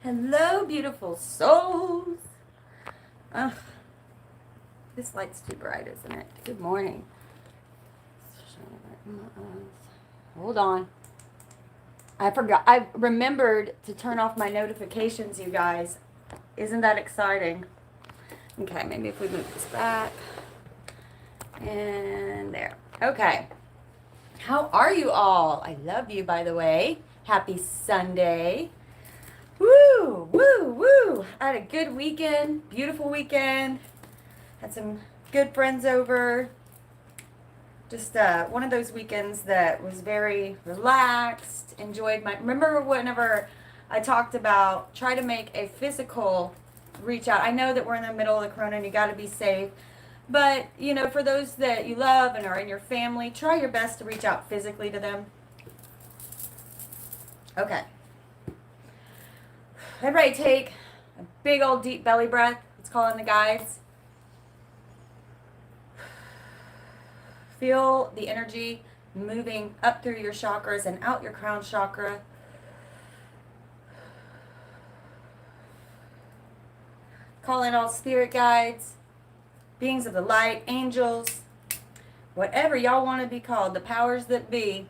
Hello, beautiful souls. Ugh, this light's too bright, isn't it? Good morning. Hold on. I forgot. I remembered to turn off my notifications, you guys. Isn't that exciting? Okay, maybe if we move this back. And there. Okay. How are you all? I love you, by the way. Happy Sunday. Woo, woo, woo. I had a good weekend, beautiful weekend. Had some good friends over. Just one of those weekends that was very relaxed. Remember whenever I talked about try to make a physical reach out. I know that we're in the middle of the corona and you got to be safe. But, for those that you love and are in your family, try your best to reach out physically to them. Okay. Everybody take a big old deep belly breath. Let's call in the guides. Feel the energy moving up through your chakras and out your crown chakra. Call in all spirit guides, beings of the light, angels, whatever y'all want to be called, the powers that be.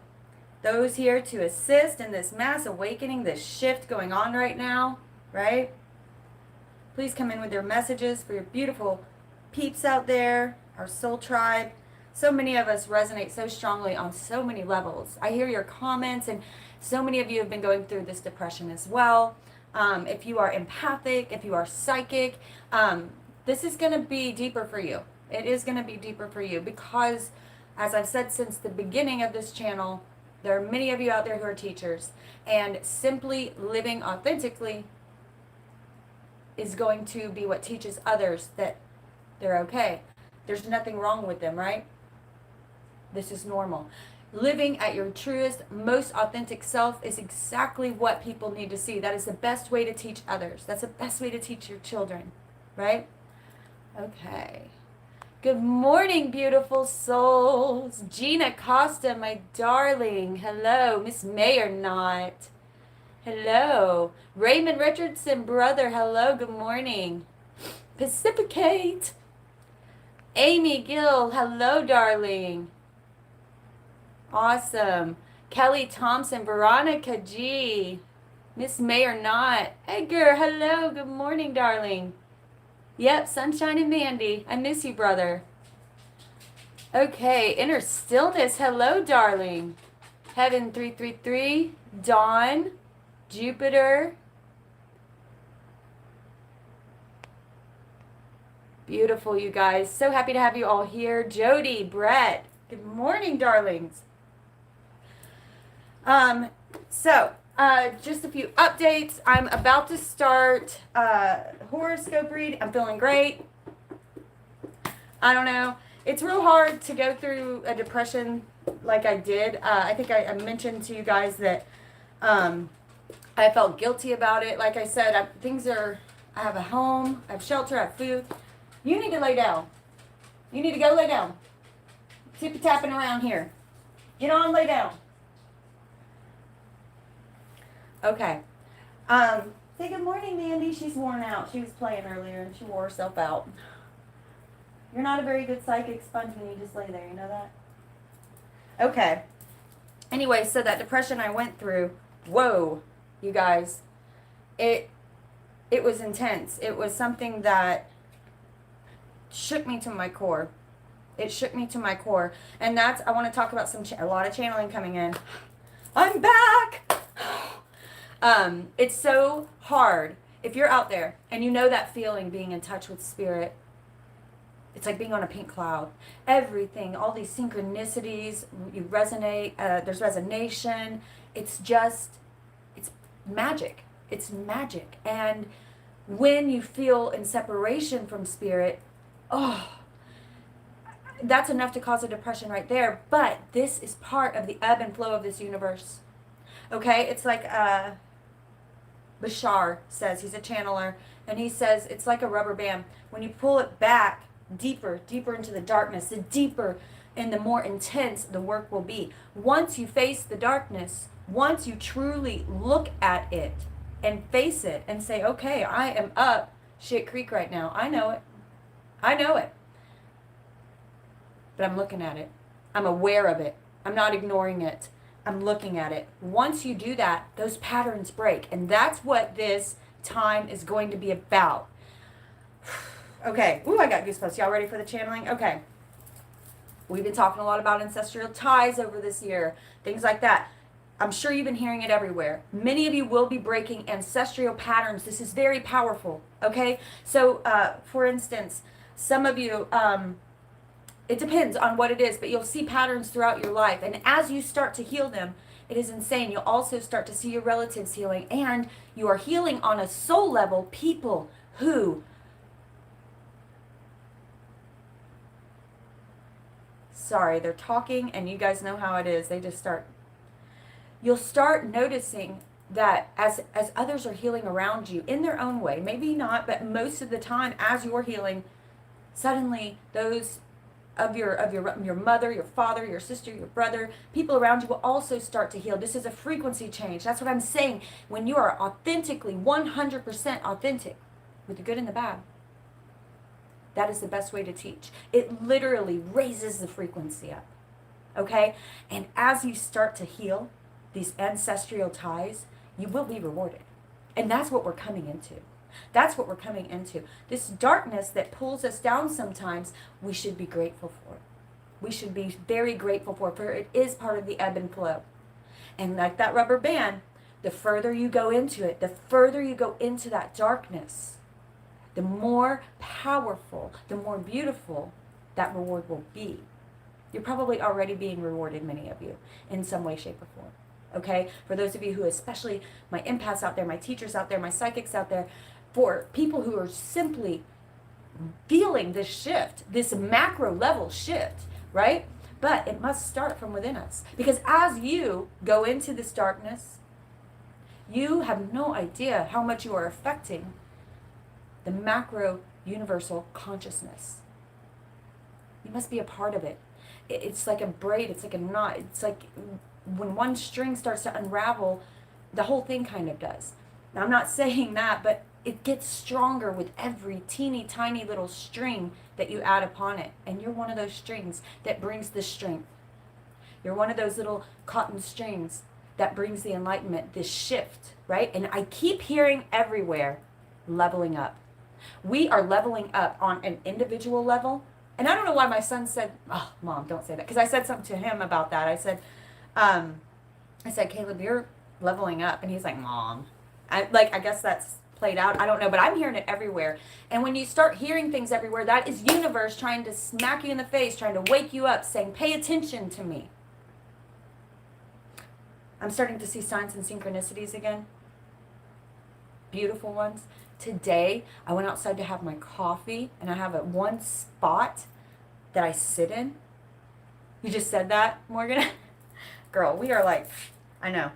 Those here to assist in this mass awakening, this shift going on right now, right? Please come in with your messages for your beautiful peeps out there, our soul tribe. So many of us resonate so strongly on so many levels. I hear your comments, and so many of you have been going through this depression as well. If you are empathic, if you are psychic, this is going to be deeper for you. It is going to be deeper for you because, as I've said since the beginning of this channel, there are many of you out there who are teachers, and simply living authentically is going to be what teaches others that they're okay. There's nothing wrong with them, right? This is normal. Living at your truest, most authentic self is exactly what people need to see. That is the best way to teach others. That's the best way to teach your children, right? Okay. Good morning, beautiful souls. Gina Costa, my darling. Hello. Miss May or not. Hello. Raymond Richardson, brother. Hello. Good morning. Pacificate. Amy Gill. Hello, darling. Awesome. Kelly Thompson, Veronica G. Miss May or not. Edgar. Hello. Good morning, darling. Yep, Sunshine and Mandy. I miss you, brother. Okay, Inner Stillness. Hello, darling. Heaven 333. Dawn. Jupiter. Beautiful, you guys. So happy to have you all here. Jody, Brett. Good morning, darlings. Just a few updates. I'm about to start horoscope read. I'm feeling great. I don't know. It's real hard to go through a depression like I did. I think I mentioned to you guys that I felt guilty about it. Like I said, I have a home, I have shelter, I have food. You need to lay down. You need to go lay down. Tippy tapping around here. Get on, lay down. Okay. Say good morning, Mandy. She's worn out. She was playing earlier and she wore herself out. You're not a very good psychic sponge when you just lay there. You know that? Okay. Anyway, so that depression I went through, whoa, you guys. It was intense. It was something that shook me to my core. It shook me to my core. And I want to talk about a lot of channeling coming in. I'm back! It's so hard. If you're out there and you know that feeling, being in touch with spirit, it's like being on a pink cloud. Everything, all these synchronicities, you resonate, there's resonation. It's magic. It's magic. And when you feel in separation from spirit, that's enough to cause a depression right there. But this is part of the ebb and flow of this universe. Okay? It's like Bashar says, he's a channeler, and he says it's like a rubber band. When you pull it back deeper into the darkness, the deeper and the more intense the work will be. Once you face the darkness, once you truly look at it and face it and say, okay, I am up shit creek right now. I know it. I know it. But I'm looking at it. I'm aware of it. I'm not ignoring it. I'm looking at it. Once you do that, those patterns break. And that's what this time is going to be about. Okay. Ooh, I got goosebumps. Y'all ready for the channeling? Okay. We've been talking a lot about ancestral ties over this year. Things like that. I'm sure you've been hearing it everywhere. Many of you will be breaking ancestral patterns. This is very powerful. Okay? So, for instance, some of you... it depends on what it is, but you'll see patterns throughout your life. And as you start to heal them, it is insane. You'll also start to see your relatives healing. And you are healing on a soul level people who... Sorry, they're talking and you guys know how it is. They just start... You'll start noticing that as others are healing around you in their own way, maybe not, but most of the time as you're healing, suddenly those... of your mother, your father, your sister, your brother, people around you will also start to heal. This is a frequency change. That's what I'm saying. When you are authentically, 100% authentic, with the good and the bad, that is the best way to teach. It literally raises the frequency up. Okay? And as you start to heal these ancestral ties, you will be rewarded. And that's what we're coming into. That's what we're coming into. This darkness that pulls us down sometimes, we should be grateful for. We should be very grateful for it is part of the ebb and flow. And like that rubber band, the further you go into it, the further you go into that darkness, the more powerful, the more beautiful that reward will be. You're probably already being rewarded, many of you, in some way, shape, or form. Okay? For those of you who, especially my empaths out there, my teachers out there, my psychics out there, for people who are simply feeling this shift, this macro level shift, right? But it must start from within us. Because as you go into this darkness, you have no idea how much you are affecting the macro universal consciousness. You must be a part of it. It's like a braid, it's like a knot. It's like when one string starts to unravel, the whole thing kind of does. Now, I'm not saying that, but it gets stronger with every teeny tiny little string that you add upon it. And you're one of those strings that brings the strength. You're one of those little cotton strings that brings the enlightenment, this shift, right? And I keep hearing everywhere, leveling up. We are leveling up on an individual level. And I don't know why my son said, oh, Mom, don't say that. Because I said something to him about that. I said, Caleb, you're leveling up. And he's like, Mom. I guess that's played out. I don't know, but I'm hearing it everywhere. And when you start hearing things everywhere, that is universe trying to smack you in the face, trying to wake you up, saying, pay attention to me. I'm starting to see signs and synchronicities again. Beautiful ones. Today, I went outside to have my coffee, and I have one spot that I sit in. You just said that, Morgan? Girl, we are like, I know.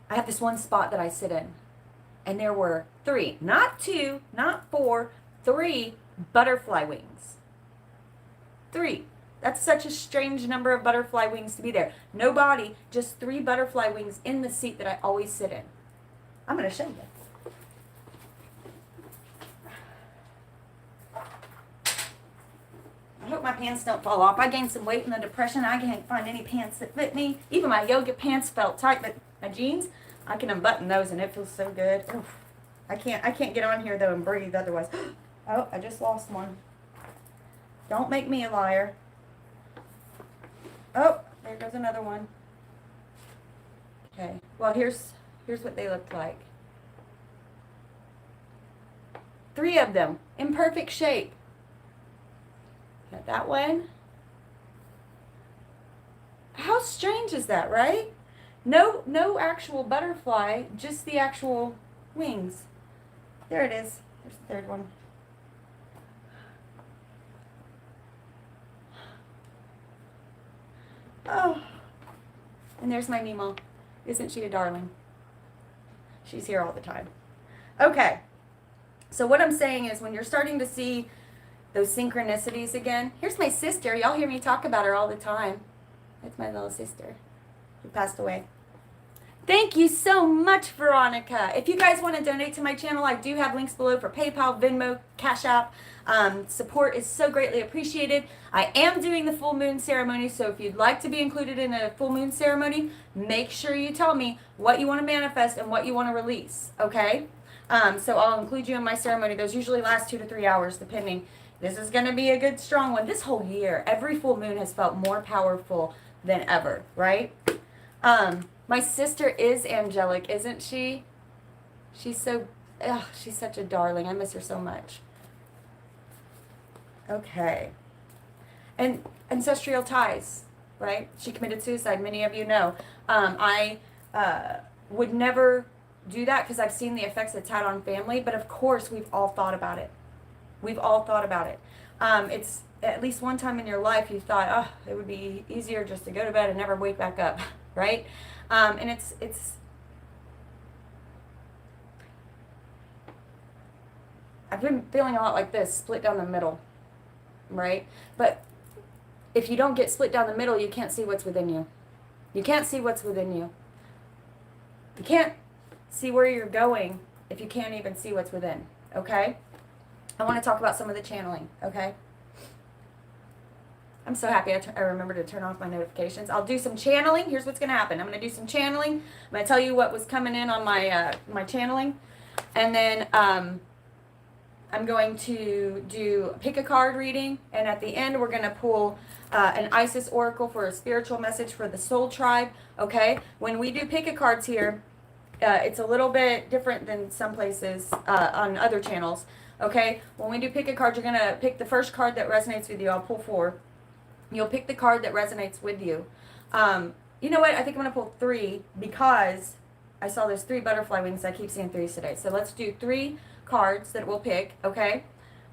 I have this one spot that I sit in, and there were 3, not 2, not 4, 3 butterfly wings. 3. That's such a strange number of butterfly wings to be there. No body, just 3 butterfly wings in the seat that I always sit in. I'm going to show you. I hope my pants don't fall off. I gained some weight in the depression. I can't find any pants that fit me. Even my yoga pants felt tight, but my jeans, I can unbutton those and it feels so good. Oof. I can't get on here though and breathe otherwise. Oh, I just lost one. Don't make me a liar. Oh, there goes another one. Okay. Well, here's what they looked like. 3 of them in perfect shape. Got that one. How strange is that, right? No actual butterfly, just the actual wings. There it is. There's the 3rd one. Oh. And there's my Nemo. Isn't she a darling? She's here all the time. Okay. So what I'm saying is when you're starting to see those synchronicities again. Here's my sister. Y'all hear me talk about her all the time. That's my little sister who passed away. Thank you so much, Veronica. If you guys want to donate to my channel, I do have links below for PayPal, Venmo, Cash App. Support is so greatly appreciated. I am doing the full moon ceremony, so if you'd like to be included in a full moon ceremony, make sure you tell me what you want to manifest and what you want to release, okay? So I'll include you in my ceremony. Those usually last 2 to 3 hours, depending. This is going to be a good, strong one. This whole year, every full moon has felt more powerful than ever, right? My sister is angelic, isn't she? She's she's such a darling. I miss her so much. Okay. And ancestral ties, right? She committed suicide. Many of you know. I would never do that because I've seen the effects it's had on family. But of course, we've all thought about it. We've all thought about it. It's at least one time in your life you thought, oh, it would be easier just to go to bed and never wake back up, right? And it's I've been feeling a lot like this, split down the middle, right? But if you don't get split down the middle, you can't see what's within you. You can't see what's within you. You can't see where you're going if you can't even see what's within, okay? I want to talk about some of the channeling, okay? I'm so happy I remembered to turn off my notifications. I'll do some channeling. Here's what's going to happen. I'm going to do some channeling. I'm going to tell you what was coming in on my my channeling. And then I'm going to pick a card reading. And at the end, we're going to pull an Isis Oracle for a spiritual message for the soul tribe. Okay? When we do pick a cards here, it's a little bit different than some places on other channels. Okay? When we do pick a card, you're going to pick the first card that resonates with you. I'll pull 4. You'll pick the card that resonates with you. You know what? I think I'm going to pull 3 because I saw there's 3 butterfly wings. I keep seeing 3s today. So let's do 3 cards that we'll pick, okay?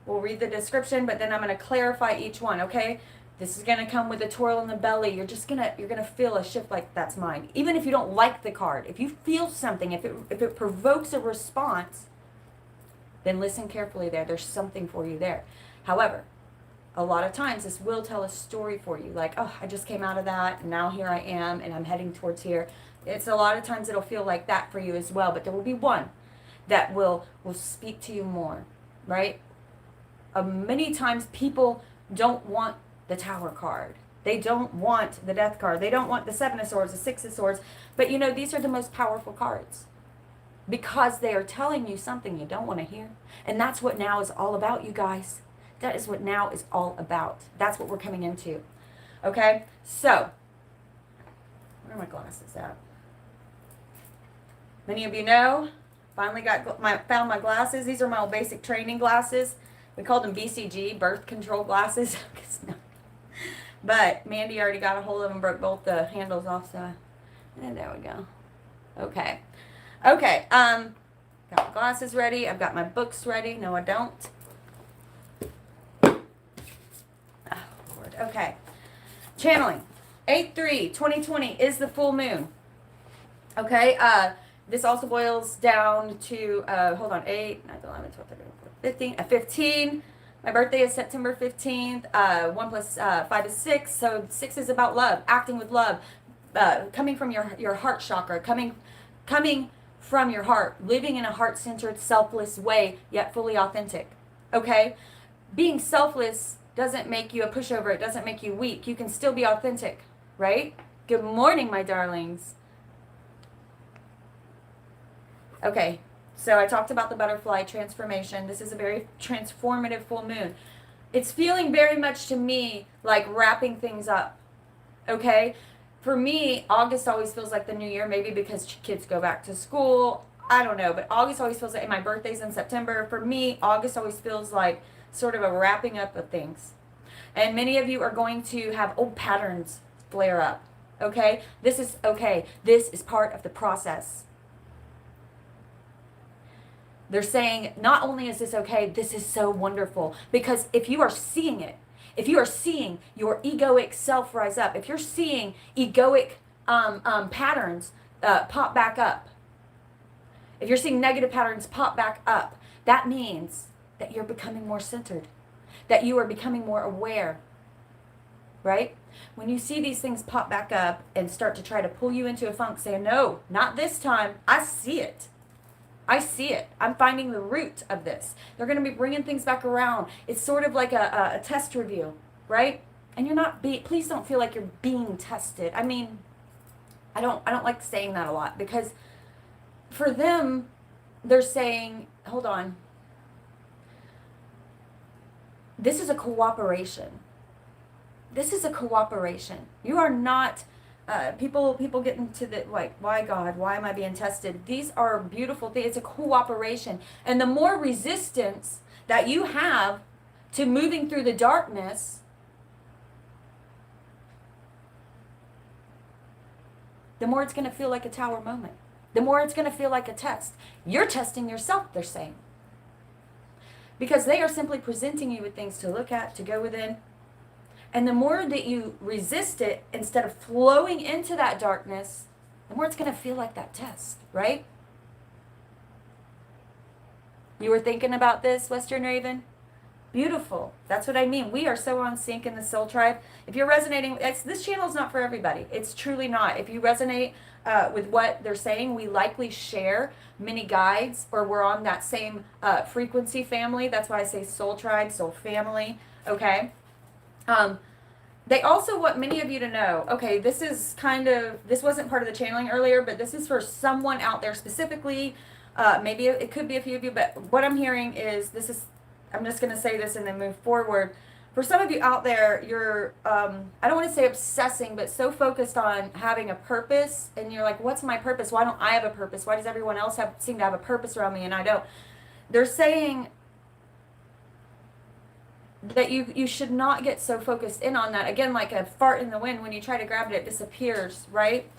We'll read the description, but then I'm going to clarify each one, okay? This is going to come with a twirl in the belly. You're going to feel a shift like that's mine. Even if you don't like the card, if you feel something, if it provokes a response, then listen carefully there. There's something for you there. However, a lot of times this will tell a story for you, like, oh, I just came out of that, and now here I am, and I'm heading towards here. It's a lot of times it'll feel like that for you as well, but there will be one that will speak to you more, right? Many times people don't want the Tower card. They don't want the Death card. They don't want the 7 of Swords, the 6 of Swords. But you know, these are the most powerful cards because they are telling you something you don't want to hear. And that's what now is all about, you guys. That is what now is all about. That's what we're coming into. Okay? So, where are my glasses at? Many of you know, finally found my glasses. These are my old basic training glasses. We called them BCG, birth control glasses. But Mandy already got a hold of them, broke both the handles off, so, and there we go. Okay. Okay, got my glasses ready. I've got my books ready. No, I don't. Okay. Channeling. 8/3/2020 is the full moon. Okay. This also boils down to, hold on, 8, 9, 11, 12, 13, 14, 15. 15. My birthday is September 15th. 1 plus 5 is 6. So 6 is about love, acting with love, coming from your heart chakra, coming from your heart, living in a heart-centered, selfless way, yet fully authentic. Okay. Being selfless doesn't make you a pushover. It doesn't make you weak. You can still be authentic, right? Good morning, my darlings. Okay, so I talked about the butterfly transformation. This is a very transformative full moon. It's feeling very much to me like wrapping things up, okay? For me, August always feels like the new year, maybe because kids go back to school. I don't know, but August always feels like, and my birthday's in September. For me, August always feels like sort of a wrapping up of things. And many of you are going to have old patterns flare up, okay? This is okay. This is part of the process. They're saying, not only is this okay, this is so wonderful. Because if you are seeing it, if you are seeing your egoic self rise up, if you're seeing egoic patterns pop back up, if you're seeing negative patterns pop back up, that means that you're becoming more centered, that you are becoming more aware. right? When you see these things pop back up and start to try to pull you into a funk, saying, no, not this time. I see it. I see it. I'm finding the root of this. They're going to be bringing things back around. It's sort of like a test review, right? And you're not please don't feel like you're being tested. I mean, I don't like saying that a lot, because for them, they're saying, hold on, this is a cooperation. This is a cooperation. You are not, people get into the, like, why God, why am I being tested? These are beautiful things. It's a cooperation. And the more resistance that you have to moving through the darkness, the more it's going to feel like a tower moment. The more it's going to feel like a test. You're testing yourself, they're saying. Because they are simply presenting you with things to look at, to go within. And the more that you resist it, instead of flowing into that darkness, the more it's going to feel like that test, right? You were thinking about this, Western Raven? Beautiful. That's what I mean. We are so on sync in the soul tribe. If you're resonating, this channel is not for everybody. It's truly not. If you resonate with what they're saying, we likely share many guides, or we're on that same frequency family. That's why I say soul tribe, soul family. Okay. They also want many of you to know, okay, this is this wasn't part of the channeling earlier, but this is for someone out there specifically. Maybe it could be a few of you, but what I'm hearing is I'm just going to say this and then move forward. For some of you out there, you're, I don't want to say obsessing, but so focused on having a purpose, and you're like, what's my purpose? Why don't I have a purpose? Why does everyone else seem to have a purpose around me and I don't? They're saying that you should not get so focused in on that. Again, like a fart in the wind, when you try to grab it, it disappears, right?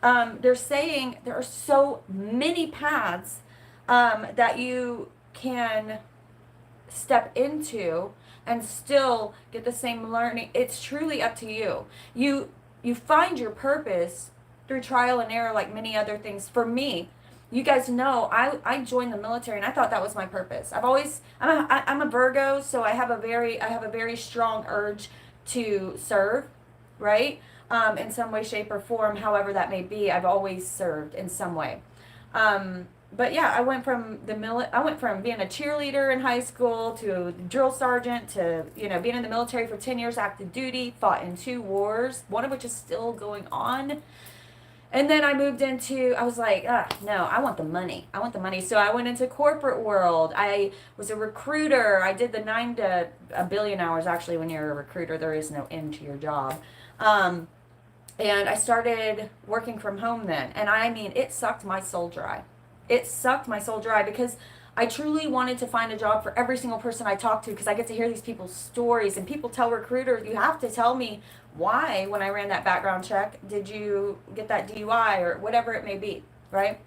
They're saying there are so many paths that you can step into and still get the same learning. It's truly up to you. You find your purpose through trial and error, like many other things. For me, you guys know I joined the military and I thought that was my purpose. I'm a Virgo, so I have a very strong urge to serve, right? In some way, shape, or form, however that may be. I've always served in some way. But yeah, I went from being a cheerleader in high school to drill sergeant to, being in the military for 10 years, active duty, fought in 2 wars, one of which is still going on. And then I moved I was like, no, I want the money. So I went into corporate world. I was a recruiter. I did the 9 to a billion hours. Actually, when you're a recruiter, there is no end to your job. And I started working from home then. And I mean, it sucked my soul dry. Because I truly wanted to find a job for every single person I talked to, because I get to hear these people's stories, and people tell recruiters, you have to tell me why, when I ran that background check, did you get that DUI or whatever it may be, right?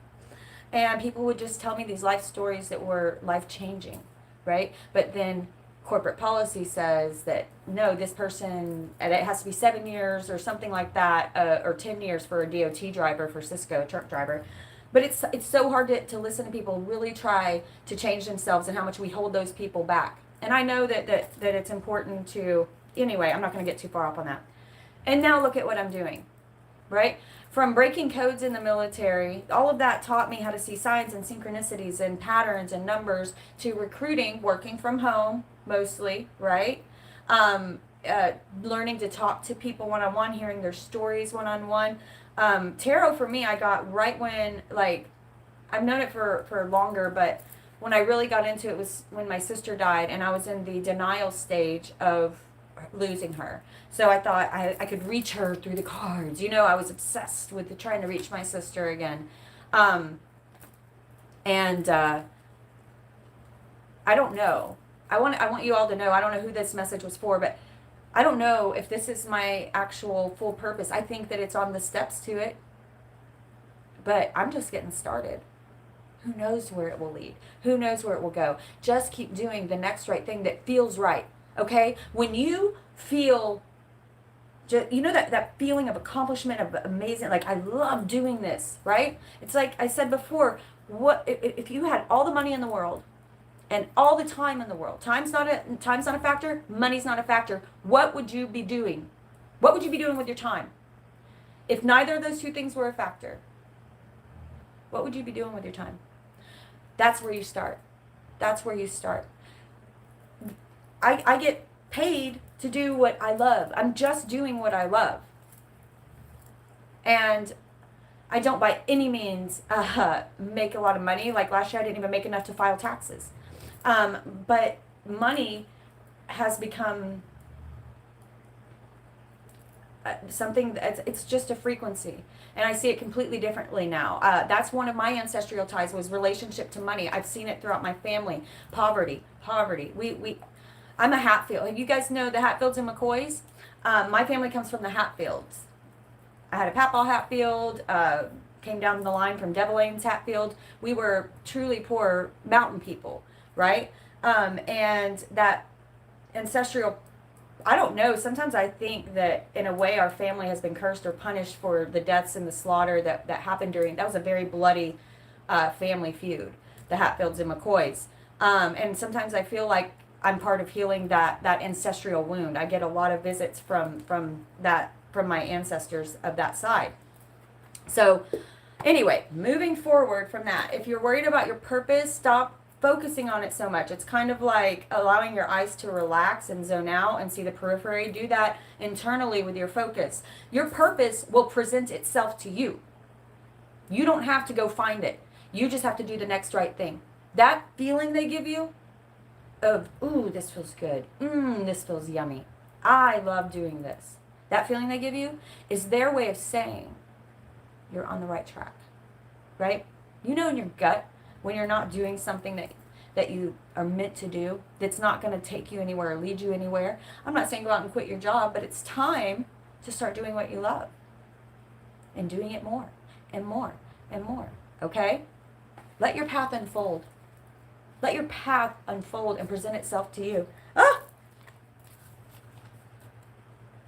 And people would just tell me these life stories that were life-changing, right? But then corporate policy says that, no, this person, and it has to be 7 years or something like that, or 10 years for a DOT driver, for Cisco, truck driver. But it's so hard to listen to people really try to change themselves, and how much we hold those people back. And I know that it's important to, anyway, I'm not going to get too far up on that. And now look at what I'm doing, right? From breaking codes in the military, all of that taught me how to see signs and synchronicities and patterns and numbers, to recruiting, working from home mostly, right? Learning to talk to people one-on-one, hearing their stories one-on-one. Tarot for me, I got right when, like, I've known it for longer, but when I really got into it was when my sister died, and I was in the denial stage of losing her. So I thought I could reach her through the cards. I was obsessed with trying to reach my sister again. I don't know. I want you all to know, I don't know who this message was for, but I don't know if this is my actual full purpose. I think that it's on the steps to it, but I'm just getting started. Who knows where it will lead? Who knows where it will go? Just keep doing the next right thing that feels right, okay? When you feel, that feeling of accomplishment, of amazing, like, I love doing this, right? It's like I said before, what if you had all the money in the world, and all the time in the world? Time's not a factor. Money's not a factor. What would you be doing? What would you be doing with your time? If neither of those two things were a factor, what would you be doing with your time? That's where you start. That's where you start. I get paid to do what I love. I'm just doing what I love. And I don't by any means make a lot of money. Like last year, I didn't even make enough to file taxes. But money has become something it's just a frequency, and I see it completely differently now. That's one of my ancestral ties, was relationship to money. I've seen it throughout my family. Poverty. I'm a Hatfield. You guys know the Hatfields and McCoys? My family comes from the Hatfields. I had a Papaw Hatfield, came down the line from Devil Ames Hatfield. We were truly poor mountain people, right? And that ancestral, I don't know, sometimes I think that in a way our family has been cursed or punished for the deaths and the slaughter that happened that was a very bloody family feud, the Hatfields and McCoys. And sometimes I feel like I'm part of healing that ancestral wound. I get a lot of visits from my ancestors of that side. So anyway, moving forward from that, if you're worried about your purpose, stop focusing on it so much. It's kind of like allowing your eyes to relax and zone out and see the periphery. Do that internally with your focus. Your purpose will present itself to you. You don't have to go find it. You just have to do the next right thing. That feeling they give you of, ooh, this feels good. This feels yummy. I love doing this. That feeling they give you is their way of saying you're on the right track, right? You know in your gut when you're not doing something that you are meant to do, that's not going to take you anywhere or lead you anywhere. I'm not saying go out and quit your job, but it's time to start doing what you love and doing it more and more and more, okay? Let your path unfold. Let your path unfold and present itself to you.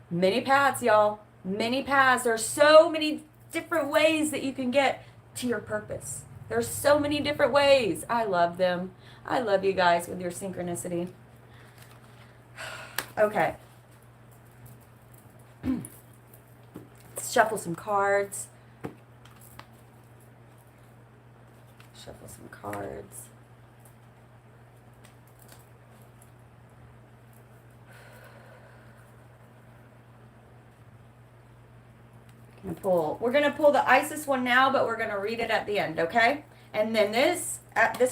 Many paths, y'all. Many paths. There are so many different ways that you can get to your purpose. There's so many different ways. I love them. I love you guys with your synchronicity. Okay. Let's shuffle some cards. Shuffle some cards. We're going to pull the Isis one now, but we're going to read it at the end, okay? And then this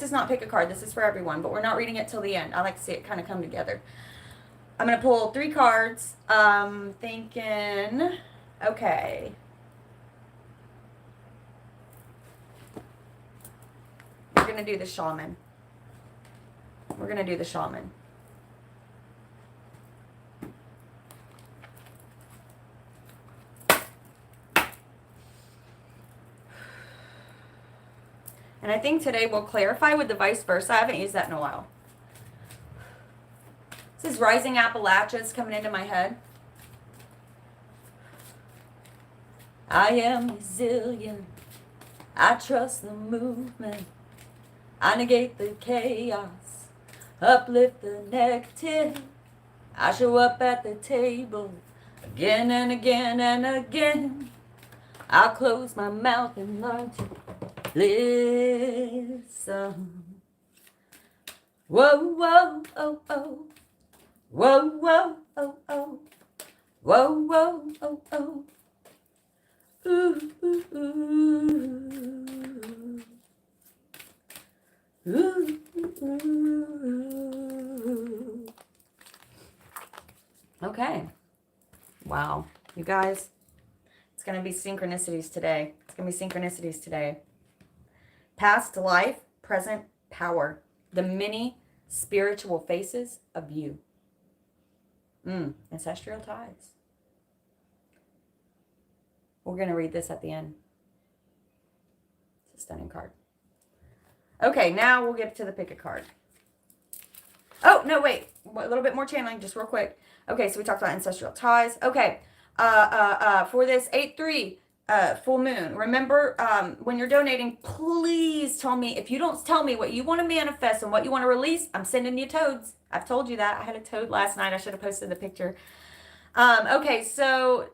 is not pick a card. This is for everyone, but we're not reading it till the end. I like to see it kind of come together. I'm going to pull 3 cards. Thinking, okay. We're going to do the shaman. We're going to do the shaman. And I think today we'll clarify with the vice versa. I haven't used that in a while. This is Rising Appalachians coming into my head. I am resilient. I trust the movement. I negate the chaos. Uplift the negative. I show up at the table again and again and again. I'll close my mouth and learn to listen. Whoa, whoa, oh, oh. Whoa, whoa, oh, oh. Whoa, whoa, oh, oh. Ooh, ooh, ooh. Ooh, ooh. Okay. Wow. You guys, it's going to be synchronicities today. It's going to be synchronicities today. Past life, present power. The many spiritual faces of you. Ancestral ties. We're going to read this at the end. It's a stunning card. Okay, now we'll get to the pick a card. Oh, no, wait. A little bit more channeling, just real quick. Okay, so we talked about ancestral ties. Okay, for this 8/3 full moon, remember, when you're donating, please tell me, if you don't tell me what you want to manifest and what you want to release, I'm sending you toads. I've told you that. I had a toad last night. I should have posted the picture. Okay, so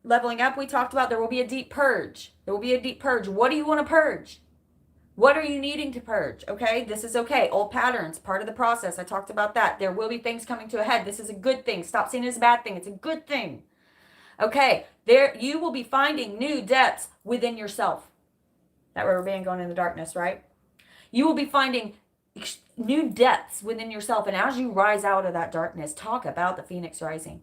leveling up, we talked about there will be a deep purge. There will be a deep purge. What do you want to purge? What are you needing to purge? Okay, this is okay. Old patterns, part of the process. I talked about that. There will be things coming to a head. This is a good thing. Stop seeing it as a bad thing. It's a good thing. Okay, there you will be finding new depths within yourself. That rubber band going in the darkness, right? You will be finding new depths within yourself. And as you rise out of that darkness, talk about the phoenix rising.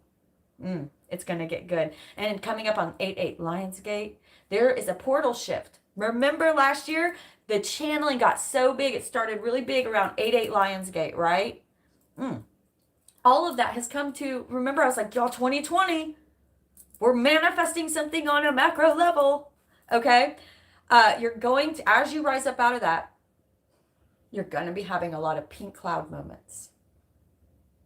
It's going to get good. And coming up on 8-8 Lionsgate, there is a portal shift. Remember last year, the channeling got so big. It started really big around 8-8 Lionsgate, right? All of that has come to, remember I was like, y'all, 2020, we're manifesting something on a macro level, okay? You're going to, as you rise up out of that, you're going to be having a lot of pink cloud moments.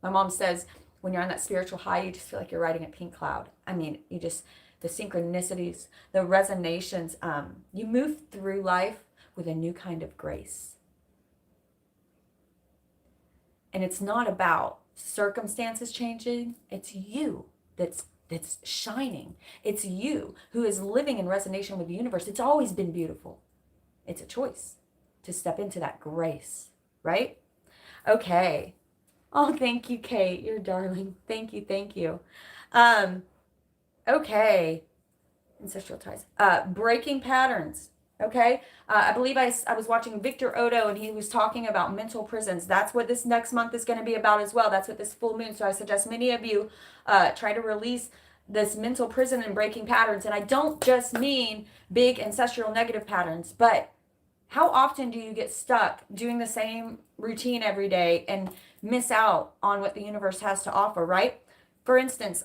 My mom says, when you're on that spiritual high, you just feel like you're riding a pink cloud. I mean, you just, the synchronicities, the resonations, you move through life with a new kind of grace. And it's not about circumstances changing. It's you that's shining. It's you who is living in resonation with the universe. It's always been beautiful. It's a choice to step into that grace, right? Okay. Oh, thank you, Kate. You're darling. Thank you. Thank you. Okay. Ancestral ties. Breaking patterns. Okay. I believe I was watching Victor Odo and he was talking about mental prisons. That's what this next month is going to be about as well. That's what this full moon. So I suggest many of you try to release this mental prison and breaking patterns. And I don't just mean big ancestral negative patterns, but how often do you get stuck doing the same routine every day and miss out on what the universe has to offer, right? For instance,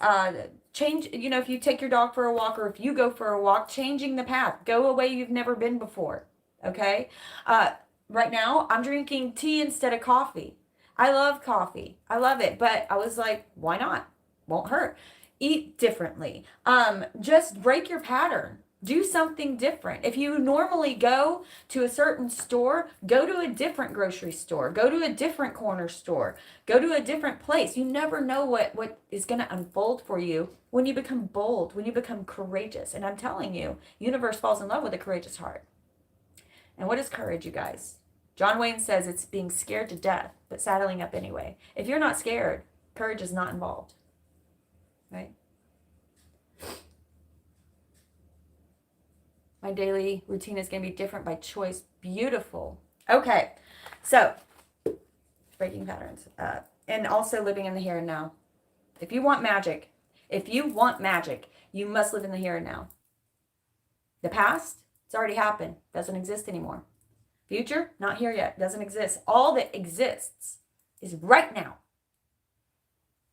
change, if you take your dog for a walk or if you go for a walk, changing the path, go a way you've never been before, okay? Right now, I'm drinking tea instead of coffee. I love coffee. I love it, but I was like, why not? Won't hurt. Eat differently. Just break your pattern. Do something different. If you normally go to a certain store, go to a different grocery store. Go to a different corner store. Go to a different place. You never know what is going to unfold for you when you become bold, when you become courageous. And I'm telling you, universe falls in love with a courageous heart. And what is courage, you guys? John Wayne says it's being scared to death, but saddling up anyway. If you're not scared, courage is not involved. Right? My daily routine is going to be different by choice. Beautiful. Okay. So, breaking patterns. And also living in the here and now. If you want magic, you must live in the here and now. The past, it's already happened. Doesn't exist anymore. Future, not here yet. Doesn't exist. All that exists is right now.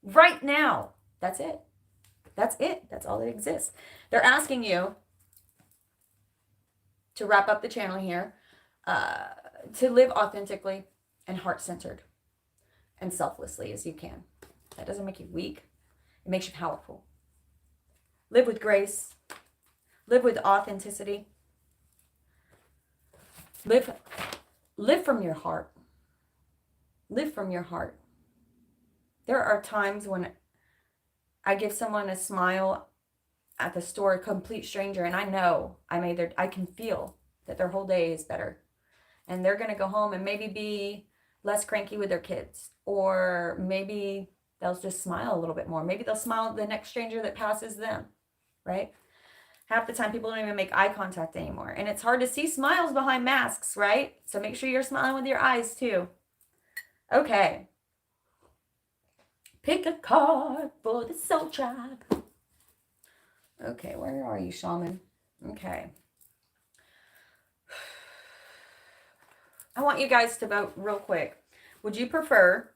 Right now. That's it. That's it. That's all that exists. They're asking you to wrap up the channel here, to live authentically and heart-centered and selflessly as you can. That doesn't make you weak. It makes you powerful. Live with grace. Live with authenticity. Live from your heart. Live from your heart. There are times when I give someone a smile at the store, a complete stranger, and I know I can feel that their whole day is better. And they're going to go home and maybe be less cranky with their kids. Or maybe they'll just smile a little bit more. Maybe they'll smile at the next stranger that passes them, right? Half the time people don't even make eye contact anymore. And it's hard to see smiles behind masks, right? So make sure you're smiling with your eyes too. Okay. Pick a card for the soul tribe. Okay, where are you, shaman? Okay. I want you guys to vote real quick. Would you prefer,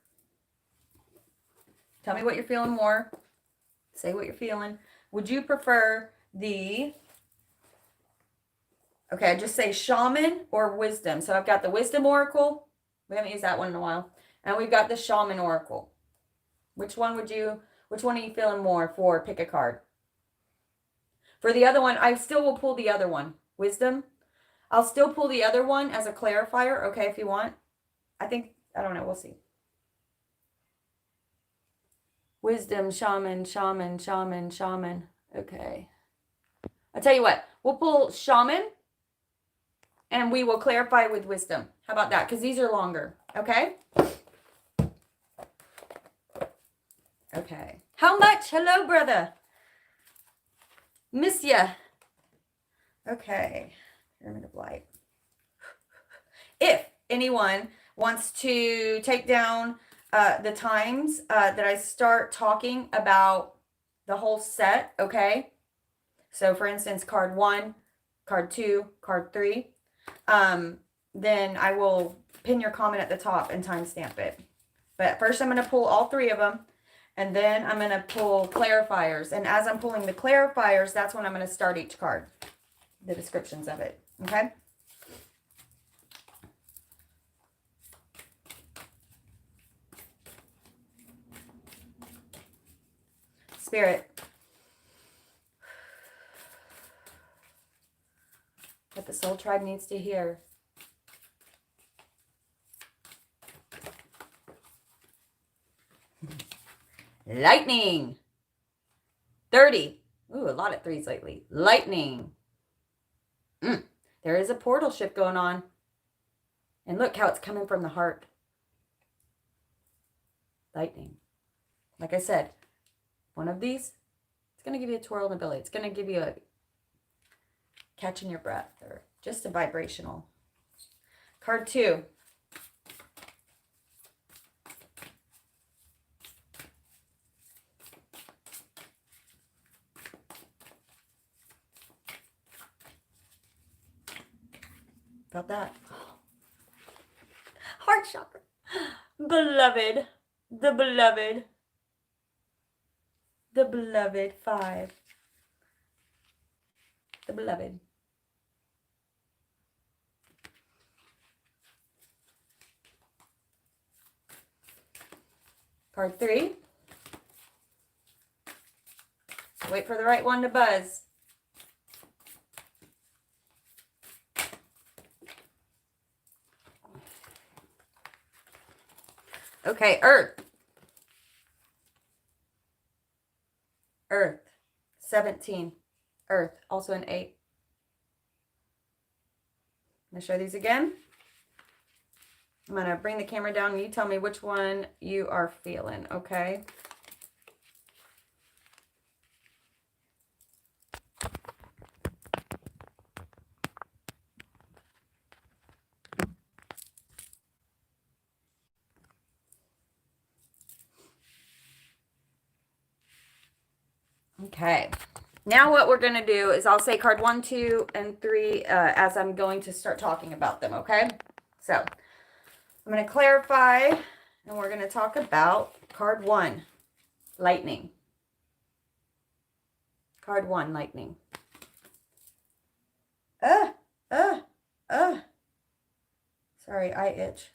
tell me what you're feeling more, say what you're feeling. Would you prefer okay, just say shaman or wisdom. So I've got the wisdom oracle. We haven't used that one in a while. And we've got the shaman oracle. Which one are you feeling more for? Pick a card. For the other one, I still will pull the other one. Wisdom. I'll still pull the other one as a clarifier, okay, if you want. I don't know, we'll see. Wisdom, shaman, shaman, shaman, shaman. Okay. I'll tell you what. We'll pull shaman and we will clarify with wisdom. How about that? Because these are longer. Okay? Okay. How much? Hello, brother. Miss ya. Okay. Pyramid of Light. If anyone wants to take down the times that I start talking about the whole set, okay? So, for instance, card 1, card 2, card 3. Then I will pin your comment at the top and timestamp it. But first I'm going to pull all 3 of them. And then I'm going to pull clarifiers. And as I'm pulling the clarifiers, that's when I'm going to start each card. The descriptions of it. Okay? Spirit. What the soul tribe needs to hear. Lightning. 30. Ooh, a lot of 3s lately. Lightning. There is a portal shift going on. And look how it's coming from the heart. Lightning. Like I said, one of these, it's going to give you a twirl in the belly. It's going to give you a catching your breath or just a vibrational. Card 2. Felt that? Heart chakra. Beloved. The beloved. The beloved. 5. The beloved. Card 3. Wait for the right one to buzz. Okay, Earth. Earth. 17. Earth. Also an 8. I'm going to show these again. I'm going to bring the camera down and you tell me which one you are feeling, okay? Okay. Now what we're going to do is I'll say card 1, 2, and 3 as I'm going to start talking about them, okay? So I'm going to clarify and we're going to talk about card 1, lightning. Card 1, lightning. Sorry, I itch.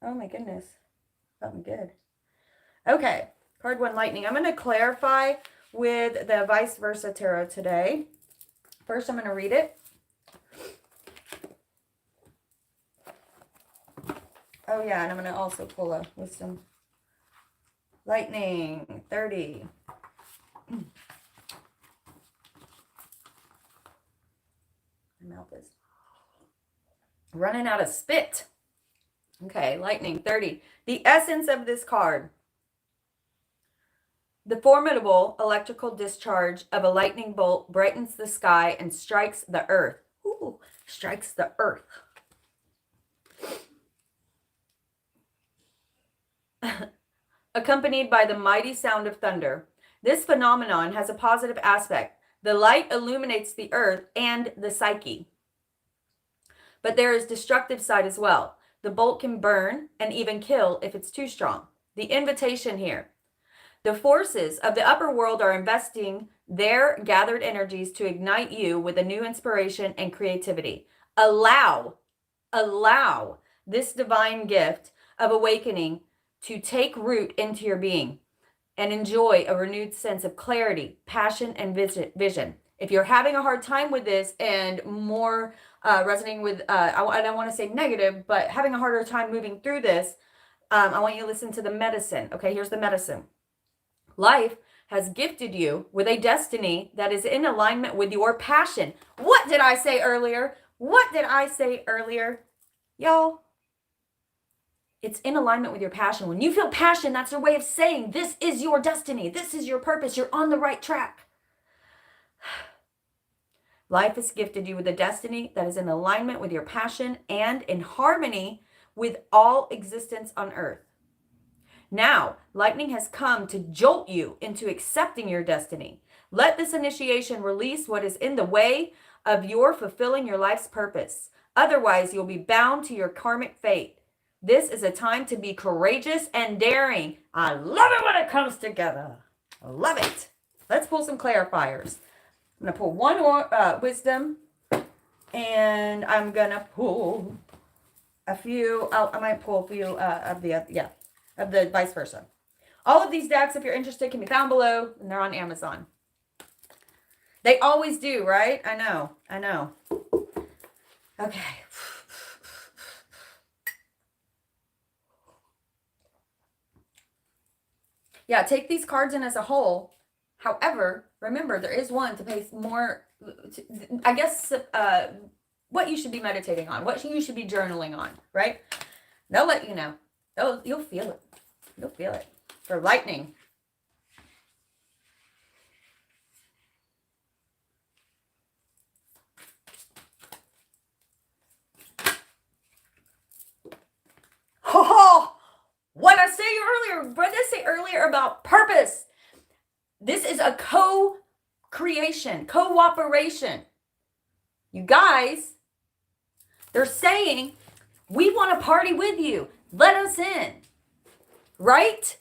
Oh my goodness. Felt good. Okay, card 1, lightning. I'm going to clarify with the vice versa tarot today. First, I'm going to read it. Oh yeah, and I'm going to also pull a wisdom. Lightning, 30. My mouth is running out of spit. Okay, lightning, 30. The essence of this card. The formidable electrical discharge of a lightning bolt brightens the sky and strikes the earth. Ooh, strikes the earth. Accompanied by the mighty sound of thunder. This phenomenon has a positive aspect. The light illuminates the earth and the psyche. But there is destructive side as well. The bolt can burn and even kill if it's too strong. The invitation here. The forces of the upper world are investing their gathered energies to ignite you with a new inspiration and creativity. Allow this divine gift of awakening to take root into your being and enjoy a renewed sense of clarity, passion, and vision. If you're having a hard time with this and more resonating with, I don't want to say negative, but having a harder time moving through this, I want you to listen to the medicine. Okay, here's the medicine. Life has gifted you with a destiny that is in alignment with your passion. What did I say earlier? What did I say earlier? Y'all, it's in alignment with your passion. When you feel passion, that's your way of saying this is your destiny. This is your purpose. You're on the right track. Life has gifted you with a destiny that is in alignment with your passion and in harmony with all existence on earth. Now, lightning has come to jolt you into accepting your destiny. Let this initiation release what is in the way of your fulfilling your life's purpose. Otherwise, you'll be bound to your karmic fate. This is a time to be courageous and daring. I love it when it comes together. I love it. Let's pull some clarifiers. I'm going to pull one more wisdom, and I'm going to pull a few. I might pull a few of the vice versa. All of these decks, if you're interested, can be found below, and they're on Amazon. They always do, right? I know. Okay. Yeah, take these cards in as a whole. However, remember, there is one to pay more, I guess, what you should be meditating on, what you should be journaling on, right? They'll let you know. You'll feel it. You'll feel it. For lightning. Oh, what I say earlier about purpose. This is a co-creation, cooperation. You guys, they're saying, we want to party with you. Let us in. Right?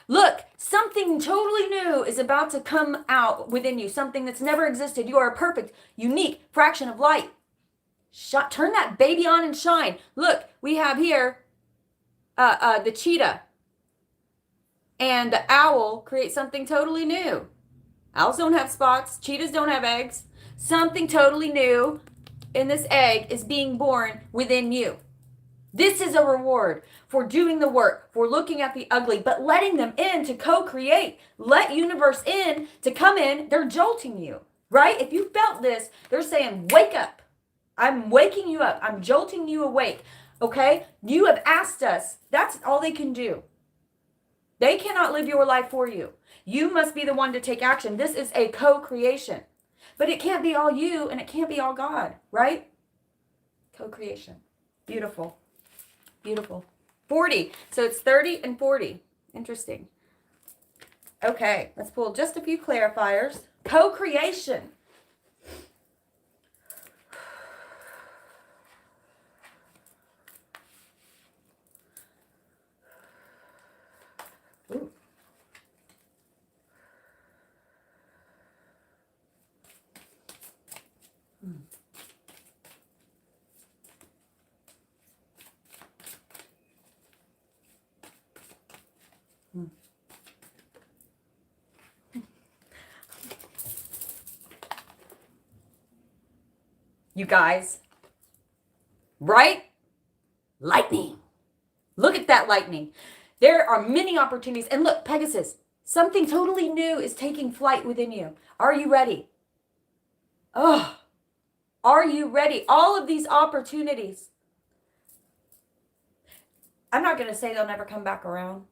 Look, something totally new is about to come out within you. Something that's never existed. You are a perfect, unique fraction of light. Turn that baby on and shine. Look, we have here the cheetah and the owl create something totally new. Owls don't have spots. Cheetahs don't have eggs. Something totally new in this egg is being born within you. This is a reward for doing the work, for looking at the ugly, but letting them in to co-create. Let universe in to come in. They're jolting you, right? If you felt this, they're saying, wake up. I'm waking you up. I'm jolting you awake, okay? You have asked us. That's all they can do. They cannot live your life for you. You must be the one to take action. This is a co-creation. But it can't be all you and it can't be all God, right? Co-creation. Beautiful. Beautiful. 40. So it's 30 and 40. Interesting. Okay, let's pull just a few clarifiers. Co-creation. Ooh. You guys, right? Lightning. Look at that lightning. There are many opportunities. And look, Pegasus, something totally new is taking flight within you. Are you ready? Oh, are you ready? All of these opportunities. I'm not going to say they'll never come back around,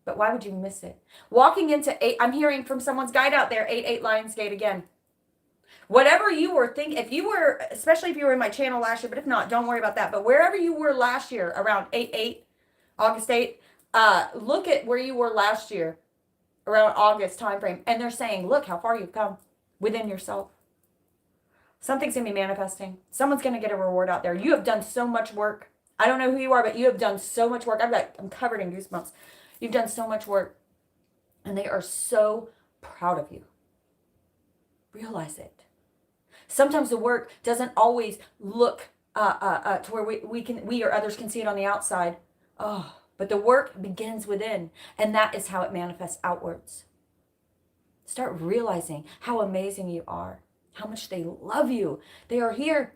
but why would you miss it? Walking into 8, I'm hearing from someone's guide out there, 8-8 Lionsgate again. Whatever you were thinking, if you were, especially if you were in my channel last year, but if not, don't worry about that. But wherever you were last year, around 8-8, August 8, look at where you were last year, around August timeframe. And they're saying, look how far you've come within yourself. Something's going to be manifesting. Someone's going to get a reward out there. You have done so much work. I don't know who you are, but you have done so much work. I'm covered in goosebumps. You've done so much work. And they are so proud of you. Realize it. Sometimes the work doesn't always look to where we or others can see it on the outside. Oh, but the work begins within, and that is how it manifests outwards. Start realizing how amazing you are, how much they love you. They are here.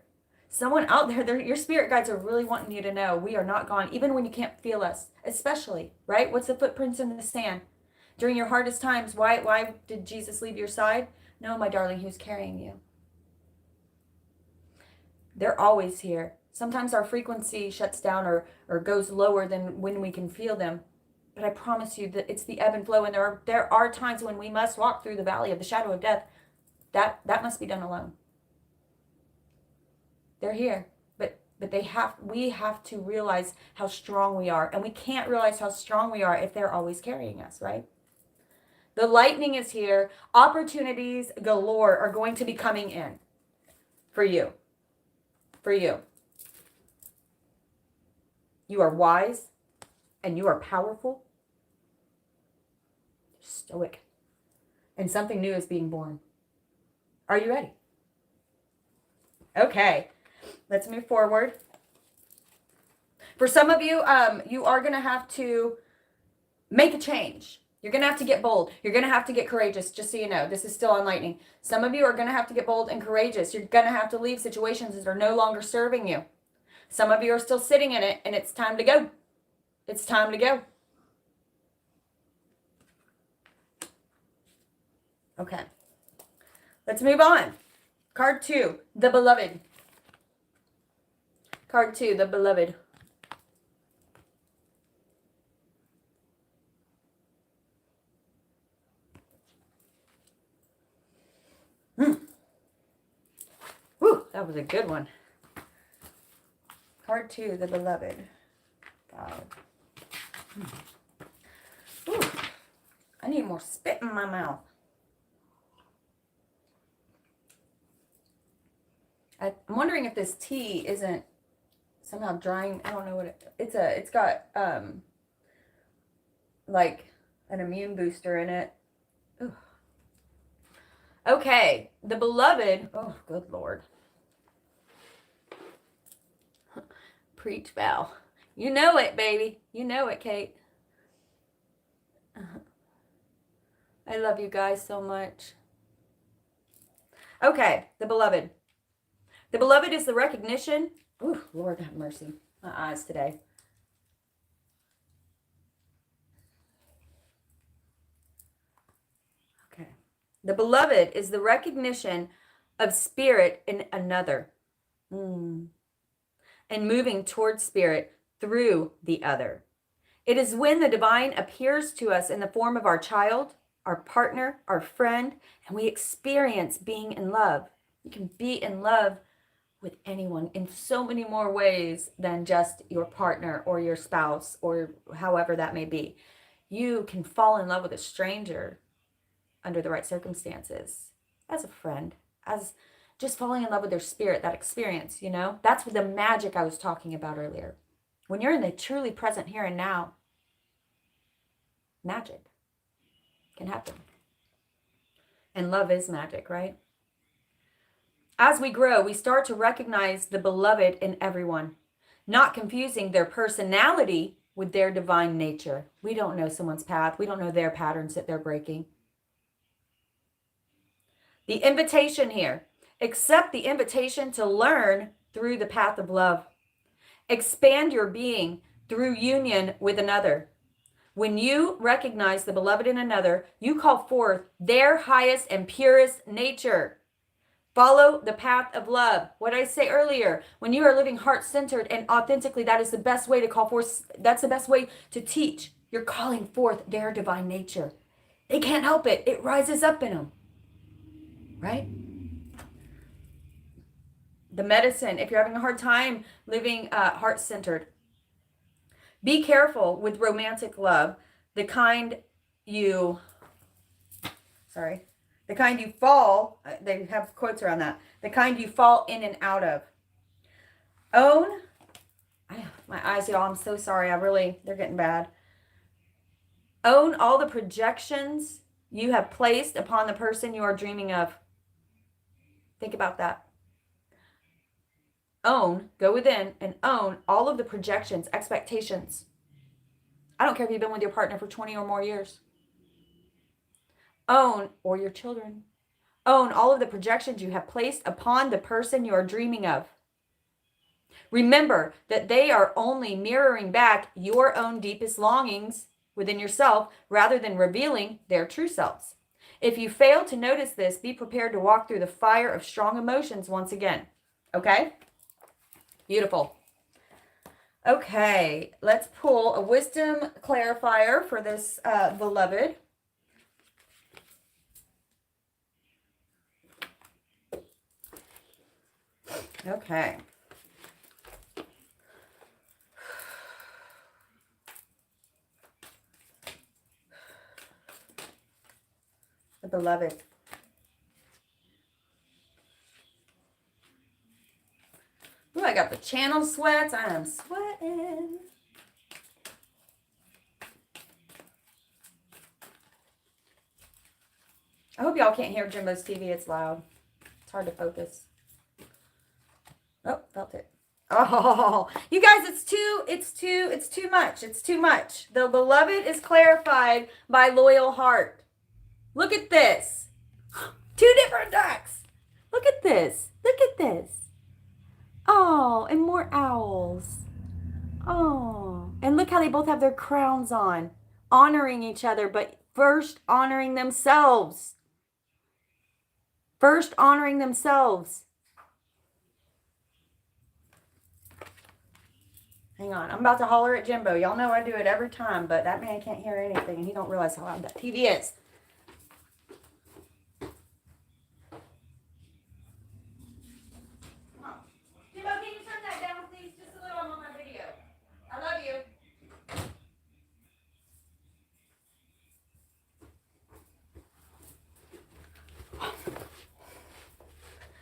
Someone out there, your spirit guides are really wanting you to know we are not gone, even when you can't feel us, especially, right? What's the footprints in the sand? During your hardest times, why did Jesus leave your side? No, my darling, he was carrying you. They're always here. Sometimes our frequency shuts down or goes lower than when we can feel them. But I promise you that it's the ebb and flow, and there are times when we must walk through the valley of the shadow of death. That must be done alone. They're here. But we have to realize how strong we are. And we can't realize how strong we are if they're always carrying us, right? The lightning is here. Opportunities galore are going to be coming in for you. For you. You are wise and you are powerful. Stoic. And something new is being born. Are you ready? Okay. Let's move forward. For some of you, you are going to have to make a change. You're going to have to get bold. You're going to have to get courageous, just so you know. This is still on lightning. Some of you are going to have to get bold and courageous. You're going to have to leave situations that are no longer serving you. Some of you are still sitting in it, and it's time to go. It's time to go. Okay. Let's move on. Card 2, the beloved. Card 2, the beloved. Whew, that was a good one. Card 2, the beloved. God. Ooh, I need more spit in my mouth. I'm wondering if this tea isn't somehow drying. I don't know what it's got like an immune booster in it. Ooh. Okay, the beloved. Oh, good Lord. Preach, Val. You know it, baby. You know it, Kate. I love you guys so much. Okay, the beloved. The beloved is the recognition. Ooh, Lord have mercy. My eyes today. Okay. The beloved is the recognition of spirit in another. And moving towards spirit through the other. It is when the divine appears to us in the form of our child, our partner, our friend, and we experience being in love. You can be in love with anyone in so many more ways than just your partner or your spouse or however that may be. You can fall in love with a stranger under the right circumstances, as a friend, as just falling in love with their spirit, that experience, you know? That's the magic I was talking about earlier. When you're in the truly present here and now, magic can happen. And love is magic, right? As we grow, we start to recognize the beloved in everyone, not confusing their personality with their divine nature. We don't know someone's path. We don't know their patterns that they're breaking. The invitation here, accept the invitation to learn through the path of love. Expand your being through union with another. When you recognize the beloved in another, you call forth their highest and purest nature. Follow the path of love. What I say earlier, when you are living heart-centered and authentically, that is the best way to call forth, that's the best way to teach. You're calling forth their divine nature. They can't help it. It rises up in them. Right? The medicine, if you're having a hard time living heart-centered, be careful with romantic love, the kind you fall, they have quotes around that, the kind you fall in and out of. My eyes, y'all, I'm so sorry. They're getting bad. Own all the projections you have placed upon the person you are dreaming of. Think about that. Go within and own all of the projections, expectations. I don't care if you've been with your partner for 20 or more years. Or your children. Own all of the projections you have placed upon the person you are dreaming of. Remember that they are only mirroring back your own deepest longings, within yourself rather than revealing their true selves. If you fail to notice this, be prepared to walk through the fire of strong emotions once again. Okay? Beautiful. Okay, let's pull a wisdom clarifier for this beloved. Okay. The beloved. Ooh, I got the channel sweats. I am sweating. I hope y'all can't hear Jimbo's TV. It's loud. It's hard to focus. Oh, felt it. Oh, you guys, it's too much. It's too much. The beloved is clarified by loyal heart. Look at this. 2 different ducks. Look at this. Look at this. Oh, and more owls. Oh, and look how they both have their crowns on, honoring each other, but first honoring themselves. First honoring themselves. Hang on, I'm about to holler at Jimbo. Y'all know I do it every time, but that man can't hear anything, and he don't realize how loud that TV is. Jimbo, can you turn that down, please? Just a little. I'm on my video. I love you.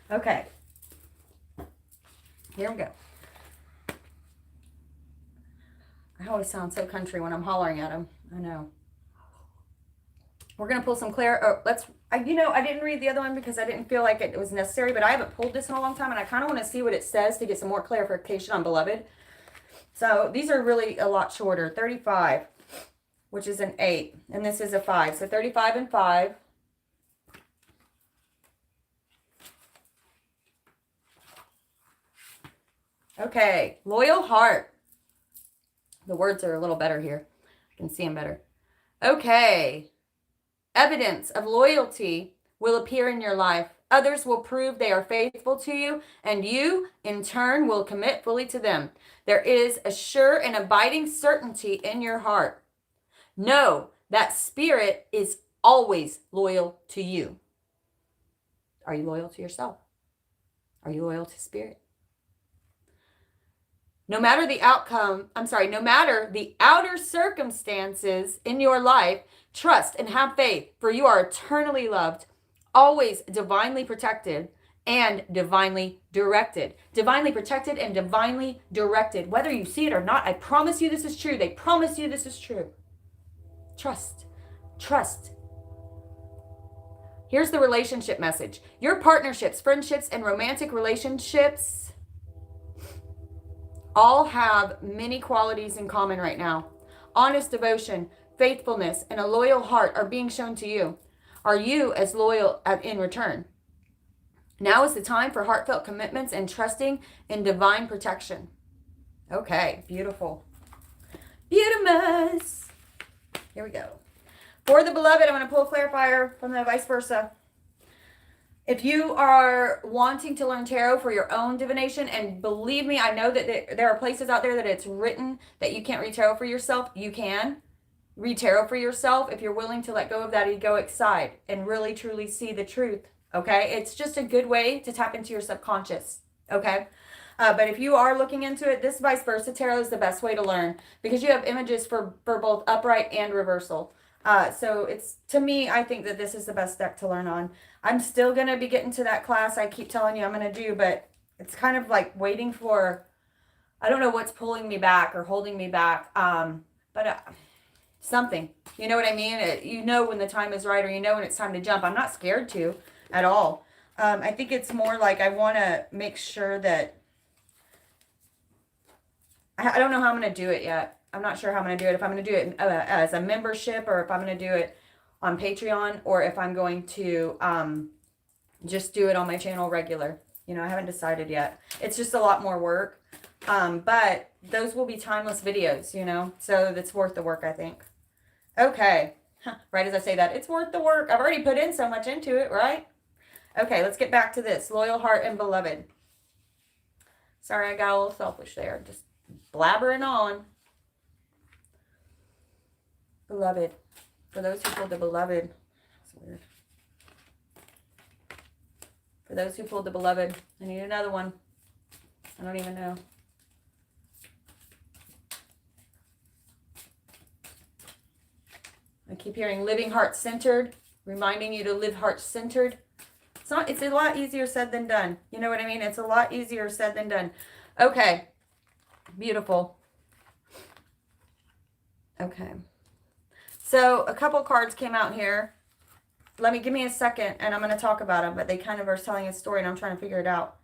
Okay. Here we go. I always sound so country when I'm hollering at him. I know. We're going to pull some I didn't read the other one because I didn't feel like it was necessary, but I haven't pulled this in a long time, and I kind of want to see what it says to get some more clarification on beloved. So these are really a lot shorter. 35, which is an 8, and this is a 5. So 35 and 5. Okay, loyal heart. The words are a little better here. I can see them better. Okay. Evidence of loyalty will appear in your life. Others will prove they are faithful to you, and you, in turn, will commit fully to them. There is a sure and abiding certainty in your heart. Know that spirit is always loyal to you. Are you loyal to yourself? Are you loyal to spirit? No matter the outer circumstances in your life, trust and have faith, for you are eternally loved, always divinely protected, and divinely directed. Divinely protected and divinely directed. Whether you see it or not, I promise you this is true. They promise you this is true. Trust. Trust. Here's the relationship message. Your partnerships, friendships, and romantic relationships all have many qualities in common right now. Honest devotion, faithfulness, and a loyal heart are being shown to you. Are you as loyal in return? Now is the time for heartfelt commitments and trusting in divine protection. Okay, beautiful. Beautimus. Here we go. For the beloved, I'm going to pull a clarifier from the vice versa. If you are wanting to learn tarot for your own divination, and believe me, I know that there are places out there that it's written that you can't read tarot for yourself. You can read tarot for yourself if you're willing to let go of that egoic side and really truly see the truth. Okay, it's just a good way to tap into your subconscious. Okay, but if you are looking into it, this vice versa tarot is the best way to learn because you have images for both upright and reversal. So it's, to me, I think that this is the best deck to learn on. I'm still going to be getting to that class I keep telling you I'm going to do, but it's kind of like waiting for, I don't know what's pulling me back or holding me back. But something, you know what I mean? You know when the time is right, or you know when it's time to jump. I'm not scared to at all. I think it's more like I want to make sure that, I don't know how I'm going to do it yet. I'm not sure how I'm going to do it. If I'm going to do it as a membership, or if I'm going to do it on Patreon, or if I'm going to just do it on my channel regular. You know, I haven't decided yet. It's just a lot more work. But those will be timeless videos, you know. So that's worth the work, I think. Okay. Right as I say that, it's worth the work. I've already put in so much into it, right? Okay, let's get back to this. Loyal heart and beloved. Sorry, I got a little selfish there. Just blabbering on. Beloved. For those who pulled the beloved. That's weird. For those who pulled the beloved. I need another one. I don't even know. I keep hearing living heart-centered. Reminding you to live heart-centered. It's a lot easier said than done. You know what I mean? It's a lot easier said than done. Okay. Beautiful. Okay. So a couple cards came out here. Give me a second and I'm going to talk about them, but they kind of are telling a story and I'm trying to figure it out.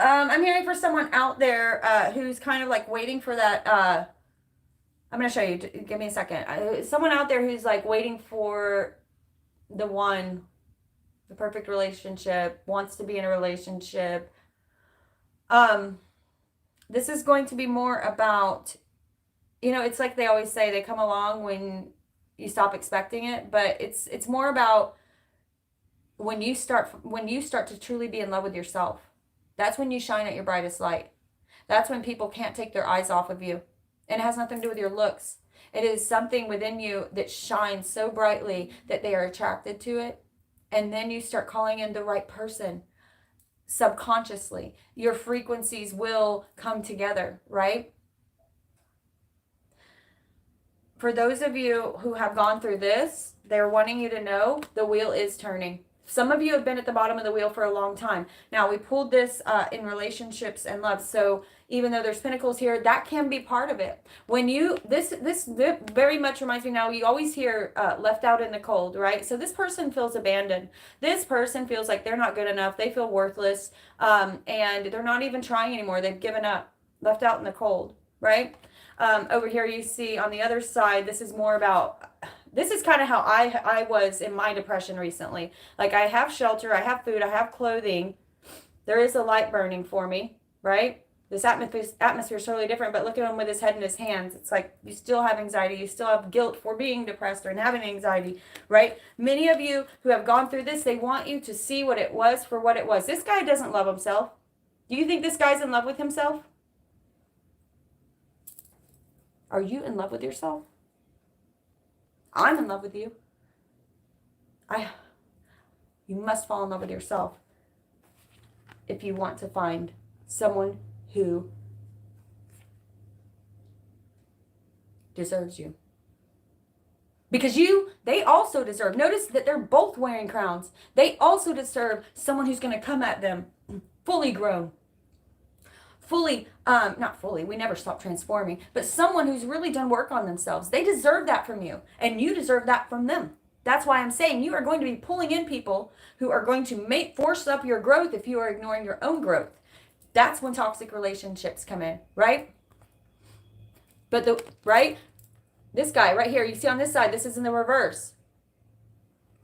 I'm hearing for someone out there who's kind of like waiting for that. I'm going to show you. Give me a second. Someone out there who's like waiting for the one, the perfect relationship, wants to be in a relationship. This is going to be more about, it's like they always say, they come along when you stop expecting it, but it's more about when you start to truly be in love with yourself. That's when you shine at your brightest light. That's when people can't take their eyes off of you. And it has nothing to do with your looks. It is something within you that shines so brightly that they are attracted to it. And then you start calling in the right person subconsciously. Your frequencies will come together, right? For those of you who have gone through this, they're wanting you to know the wheel is turning. Some of you have been at the bottom of the wheel for a long time. Now, we pulled this in relationships and love. So even though there's pentacles here, that can be part of it. When this very much reminds me now, you always hear left out in the cold, right? So this person feels abandoned. This person feels like they're not good enough. They feel worthless. And they're not even trying anymore. They've given up, left out in the cold, right? Over here you see on the other side, this is more about... This is kind of how I was in my depression recently. Like, I have shelter, I have food, I have clothing. There is a light burning for me, right? This atmosphere is totally different, but look at him with his head in his hands. It's like you still have anxiety. You still have guilt for being depressed or having anxiety, right? Many of you who have gone through this, they want you to see what it was for what it was. This guy doesn't love himself. Do you think this guy's in love with himself? Are you in love with yourself? I'm in love with you. You must fall in love with yourself if you want to find someone who deserves you. Because they also deserve. Notice that they're both wearing crowns. They also deserve someone who's going to come at them fully grown. Not fully, we never stop transforming, but someone who's really done work on themselves. They deserve that from you, and you deserve that from them. That's why I'm saying you are going to be pulling in people who are going to force up your growth if you are ignoring your own growth. That's when toxic relationships come in, right? But this guy right here, you see on this side, this is in the reverse.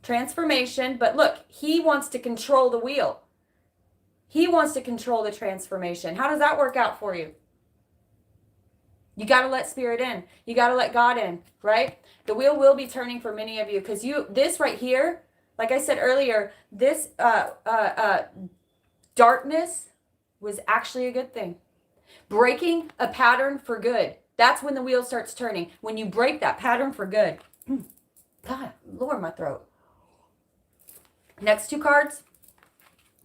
Transformation, but look, he wants to control the wheel. He wants to control the transformation. How does that work out for you? You got to let spirit in. You got to let God in, right? The wheel will be turning for many of you because this right here, like I said earlier, this darkness was actually a good thing. Breaking a pattern for good. That's when the wheel starts turning. When you break that pattern for good. God, lower my throat. Next two cards.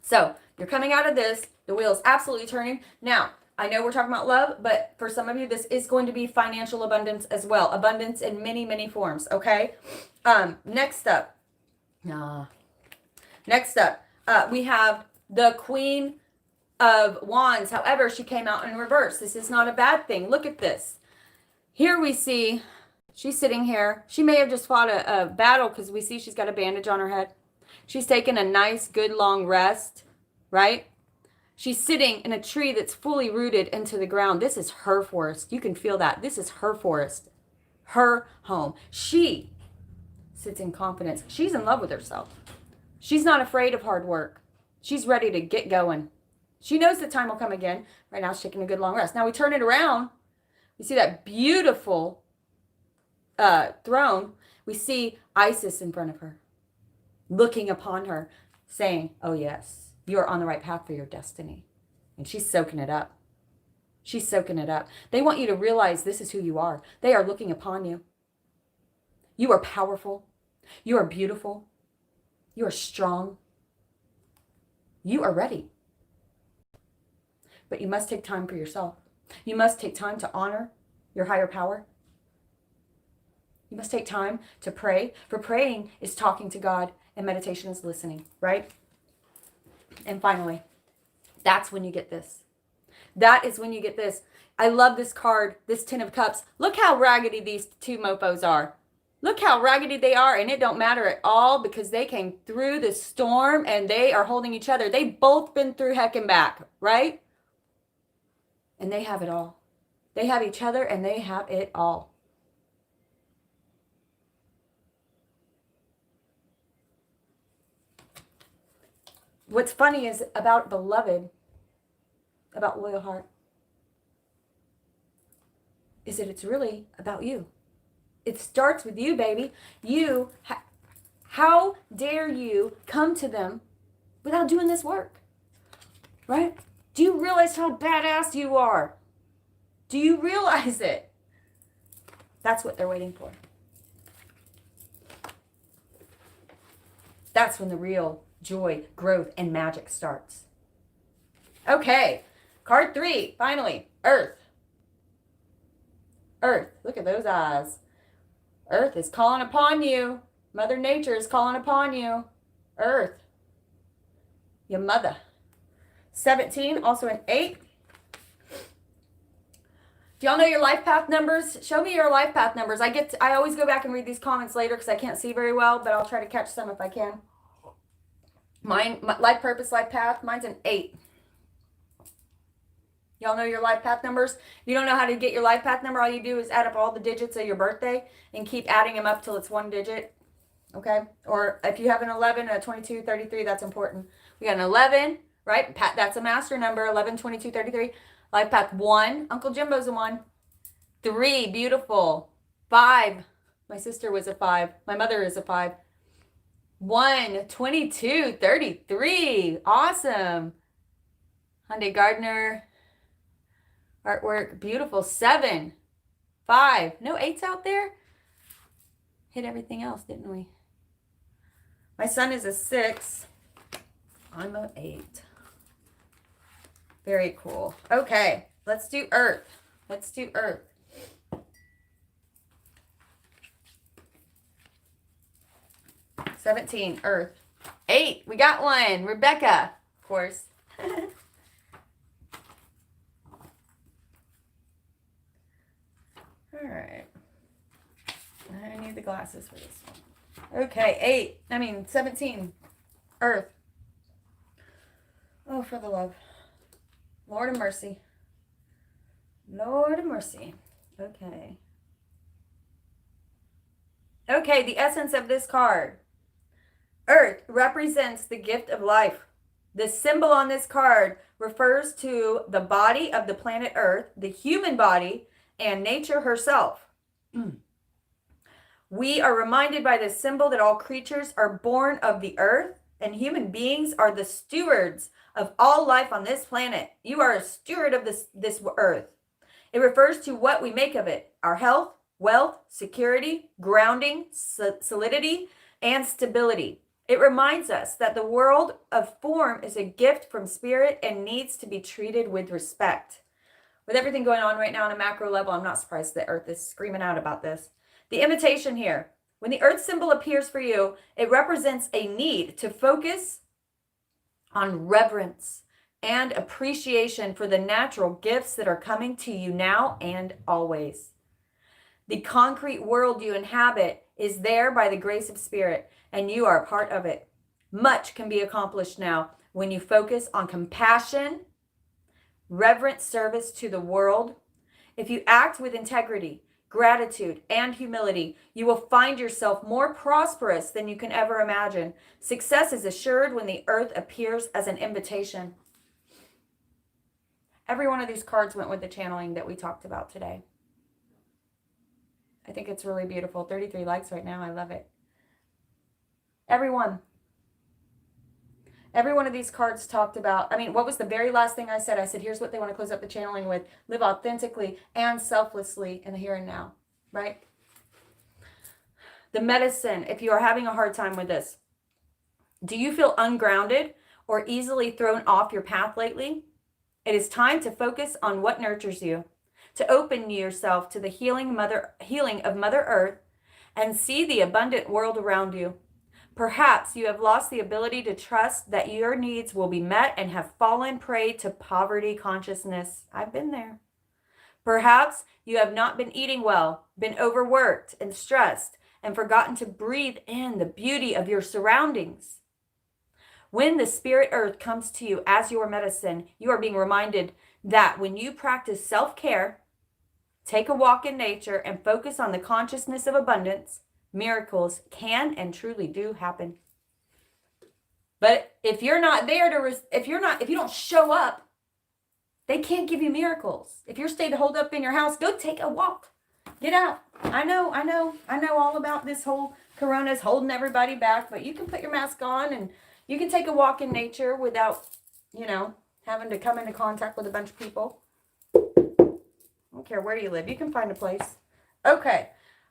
So, you're coming out of this. The wheel is absolutely turning. Now, I know we're talking about love, but for some of you, this is going to be financial abundance as well. Abundance in many, many forms, okay? Next up, we have the Queen of Wands. However, she came out in reverse. This is not a bad thing. Look at this. Here we see she's sitting here. She may have just fought a battle because we see she's got a bandage on her head. She's taken a nice, good, long rest, right? She's sitting in a tree that's fully rooted into the ground. This is her forest. You can feel that. This is her forest, her home. She sits in confidence. She's in love with herself. She's not afraid of hard work. She's ready to get going. She knows the time will come again. Right now, she's taking a good long rest. Now we turn it around. We see that beautiful throne. We see Isis in front of her, looking upon her, saying, oh yes, you're on the right path for your destiny. And she's soaking it up. She's soaking it up. They want you to realize this is who you are. They are looking upon you. You are powerful. You are beautiful. You are strong. You are ready. But you must take time for yourself. You must take time to honor your higher power. You must take time to pray. For praying is talking to God and meditation is listening, right? And finally, that's when you get this. That is when you get this. I love this card, this Ten of Cups. Look how raggedy these two mofos are. Look how raggedy they are, and it don't matter at all because they came through the storm and they are holding each other. They've both been through heck and back, right? And they have it all. They have each other and they have it all. What's funny is about beloved, about loyal heart, is that it's really about you. It starts with you, baby. You, how dare you come to them without doing this work, right? Do you realize how badass you are? Do you realize it? That's what they're waiting for. That's when the real joy, growth, and magic starts. Okay, card 3, finally, Earth. Earth, look at those eyes. Earth is calling upon you. Mother Nature is calling upon you. Earth, your mother. 17, also an 8. Do y'all know your life path numbers? Show me your life path numbers. I always go back and read these comments later because I can't see very well, but I'll try to catch some if I can. Mine, life purpose, life path, mine's an 8. Y'all know your life path numbers? If you don't know how to get your life path number, all you do is add up all the digits of your birthday and keep adding them up till it's one digit. Okay? Or if you have an 11, a 22, 33, that's important. We got an 11, right? That's a master number, 11, 22, 33. Life path 1, Uncle Jimbo's a 1. 3, beautiful. 5, my sister was a 5. My mother is a 5. 1, 22, 33. Awesome. Hyundai Gardner. Artwork. Beautiful. 7, 5. No 8s out there? Hit everything else, didn't we? My son is a 6. I'm an 8. Very cool. Okay. Let's do Earth. Let's do Earth. $17, Earth. 8, we got one. Rebecca, of course. All right. I need the glasses for this one. Okay, 17, Earth. Oh, for the love. Lord of mercy. Lord of mercy. Okay. Okay, the essence of this card. Earth represents the gift of life. The symbol on this card refers to the body of the planet Earth, the human body, and nature herself. We are reminded by this symbol that all creatures are born of the earth, and human beings are the stewards of all life on this planet. You are a steward of this earth. It refers to what we make of it: our health, wealth, security, grounding, solidity, and stability. It reminds us that the world of form is a gift from spirit and needs to be treated with respect. With everything going on right now on a macro level, I'm not surprised the earth is screaming out about this. The invitation here: when the earth symbol appears for you, it represents a need to focus on reverence and appreciation for the natural gifts that are coming to you now and always. The concrete world you inhabit is there by the grace of spirit, and you are a part of it. Much can be accomplished now when you focus on compassion, reverent service to the world. If you act with integrity, gratitude, and humility, you will find yourself more prosperous than you can ever imagine. Success is assured when the earth appears as an invitation. Every one of these cards went with the channeling that we talked about today. I think it's really beautiful. 33 likes right now. I love it. Every one of these cards talked about, what was the very last thing I said? I said, here's what they want to close up the channeling with. Live authentically and selflessly in the here and now, right? The medicine, if you are having a hard time with this, do you feel ungrounded or easily thrown off your path lately? It is time to focus on what nurtures you, to open yourself to the healing of Mother Earth and see the abundant world around you. Perhaps you have lost the ability to trust that your needs will be met and have fallen prey to poverty consciousness. I've been there. Perhaps you have not been eating well, been overworked and stressed, and forgotten to breathe in the beauty of your surroundings. When the Spirit Earth comes to you as your medicine, you are being reminded that when you practice self-care, take a walk in nature, and focus on the consciousness of abundance, miracles can and truly do happen. But if you're not there if you don't show up, they can't give you miracles. If you're staying holed up in your house, go take a walk. Get out. I know all about this whole corona's holding everybody back, but you can put your mask on and you can take a walk in nature without, having to come into contact with a bunch of people. I don't care where you live. You can find a place. Okay.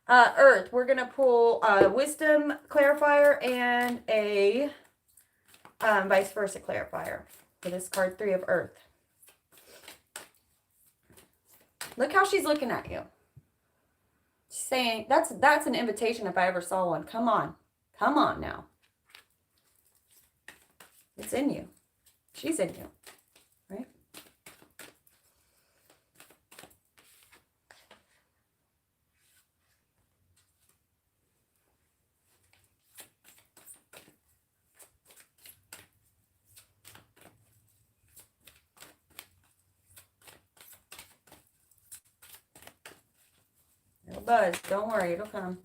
Earth. We're going to pull a wisdom clarifier and a vice versa clarifier for this card 3 of Earth. Look how she's looking at you. She's saying, that's an invitation if I ever saw one. Come on. Come on now. It's in you. She's in you. Right? It'll buzz. Don't worry. It'll come.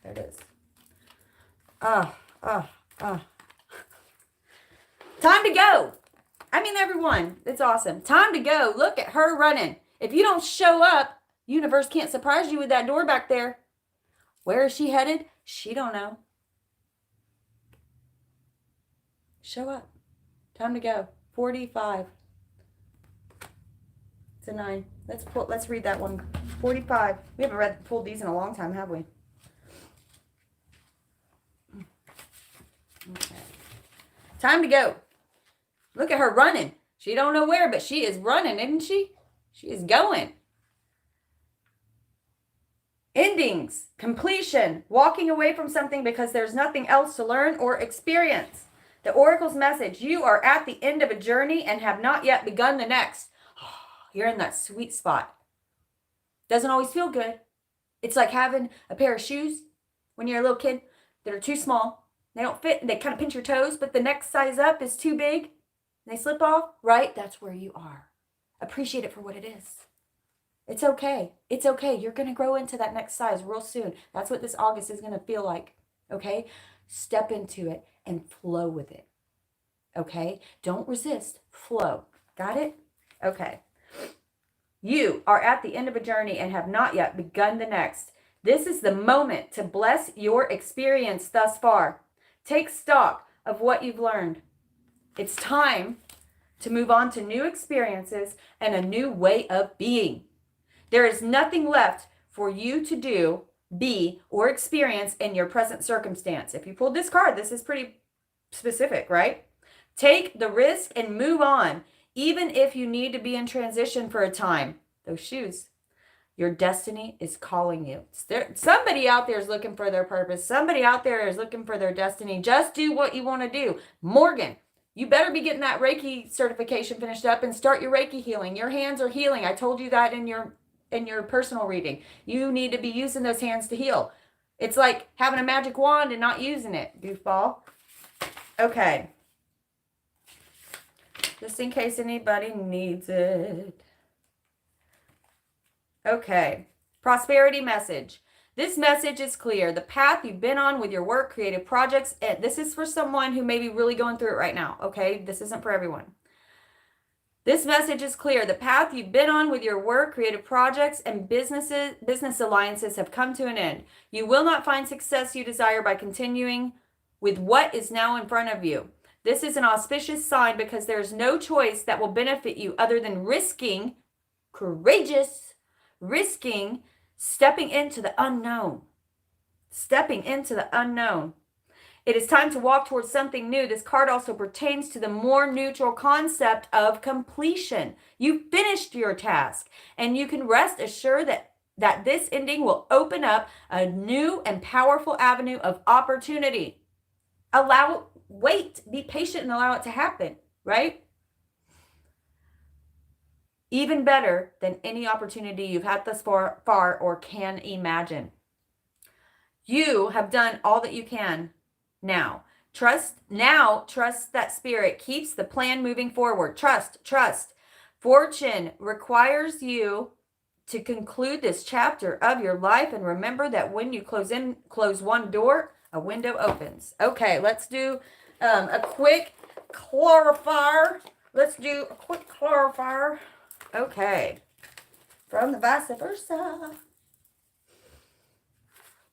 There it is. Time to go. Everyone, it's awesome. Time to go. Look at her running. If you don't show up, universe can't surprise you with that door back there. Where is she headed? She don't know. Show up. Time to go. 45. It's a 9. Let's read that one. 45. We haven't pulled these in a long time, have we? Okay. Time to go. Look at her running. She don't know where, but she is running, isn't she? She is going. Endings, completion, walking away from something because there's nothing else to learn or experience. The Oracle's message, you are at the end of a journey and have not yet begun the next. You're in that sweet spot. Doesn't always feel good. It's like having a pair of shoes when you're a little kid that are too small. They don't fit and they kind of pinch your toes, but the next size up is too big. And they slip off, right? That's where you are. Appreciate it for what it is. It's okay. It's okay. You're going to grow into that next size real soon. That's what this August is going to feel like. Okay? Step into it and flow with it. Okay? Don't resist. Flow. Got it? Okay. You are at the end of a journey and have not yet begun the next. This is the moment to bless your experience thus far. Take stock of what you've learned. It's time to move on to new experiences and a new way of being. There is nothing left for you to do, be, or experience in your present circumstance. If you pulled this card, this is pretty specific, right? Take the risk and move on, even if you need to be in transition for a time. Those shoes. Your destiny is calling you. Somebody out there is looking for their purpose. Somebody out there is looking for their destiny. Just do what you want to do. Morgan, you better be getting that Reiki certification finished up and start your Reiki healing. Your hands are healing. I told you that in your personal reading. You need to be using those hands to heal. It's like having a magic wand and not using it, goofball. Okay. Just in case anybody needs it. Okay. Prosperity message. This message is clear. The path you've been on with your work, creative projects, and this is for someone who may be really going through it right now, okay? This isn't for everyone. This message is clear. The path you've been on with your work, creative projects, and business alliances have come to an end. You will not find success you desire by continuing with what is now in front of you. This is an auspicious sign because there is no choice that will benefit you other than risking, risking stepping into the unknown. Stepping into the unknown. It is time to walk towards something new. This card also pertains to the more neutral concept of completion. You finished your task, and you can rest assured that this ending will open up a new and powerful avenue of opportunity. Wait, be patient and allow it to happen, right? Even better than any opportunity you've had thus far or can imagine. You have done all that you can. Now, trust that spirit keeps the plan moving forward. Trust. Fortune requires you to conclude this chapter of your life, and remember that when you close one door, a window opens. Okay, let's do a quick clarifier. Okay, from the vice versa.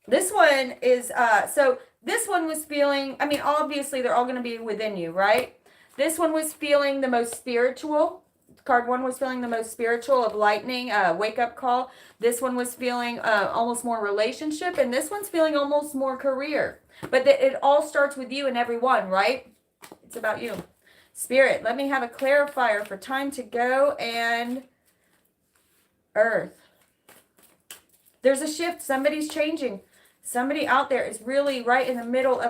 This one is, this one was feeling, I mean, obviously they're all going to be within you, right? This one was feeling the most spiritual. Card 1 was feeling the most spiritual of lightning, wake-up call. This one was feeling almost more relationship, and this one's feeling almost more career. But it all starts with you and every one, right? It's about you. Spirit, let me have a clarifier for time to go and Earth. There's a shift. Somebody's changing. Somebody out there is really right in the middle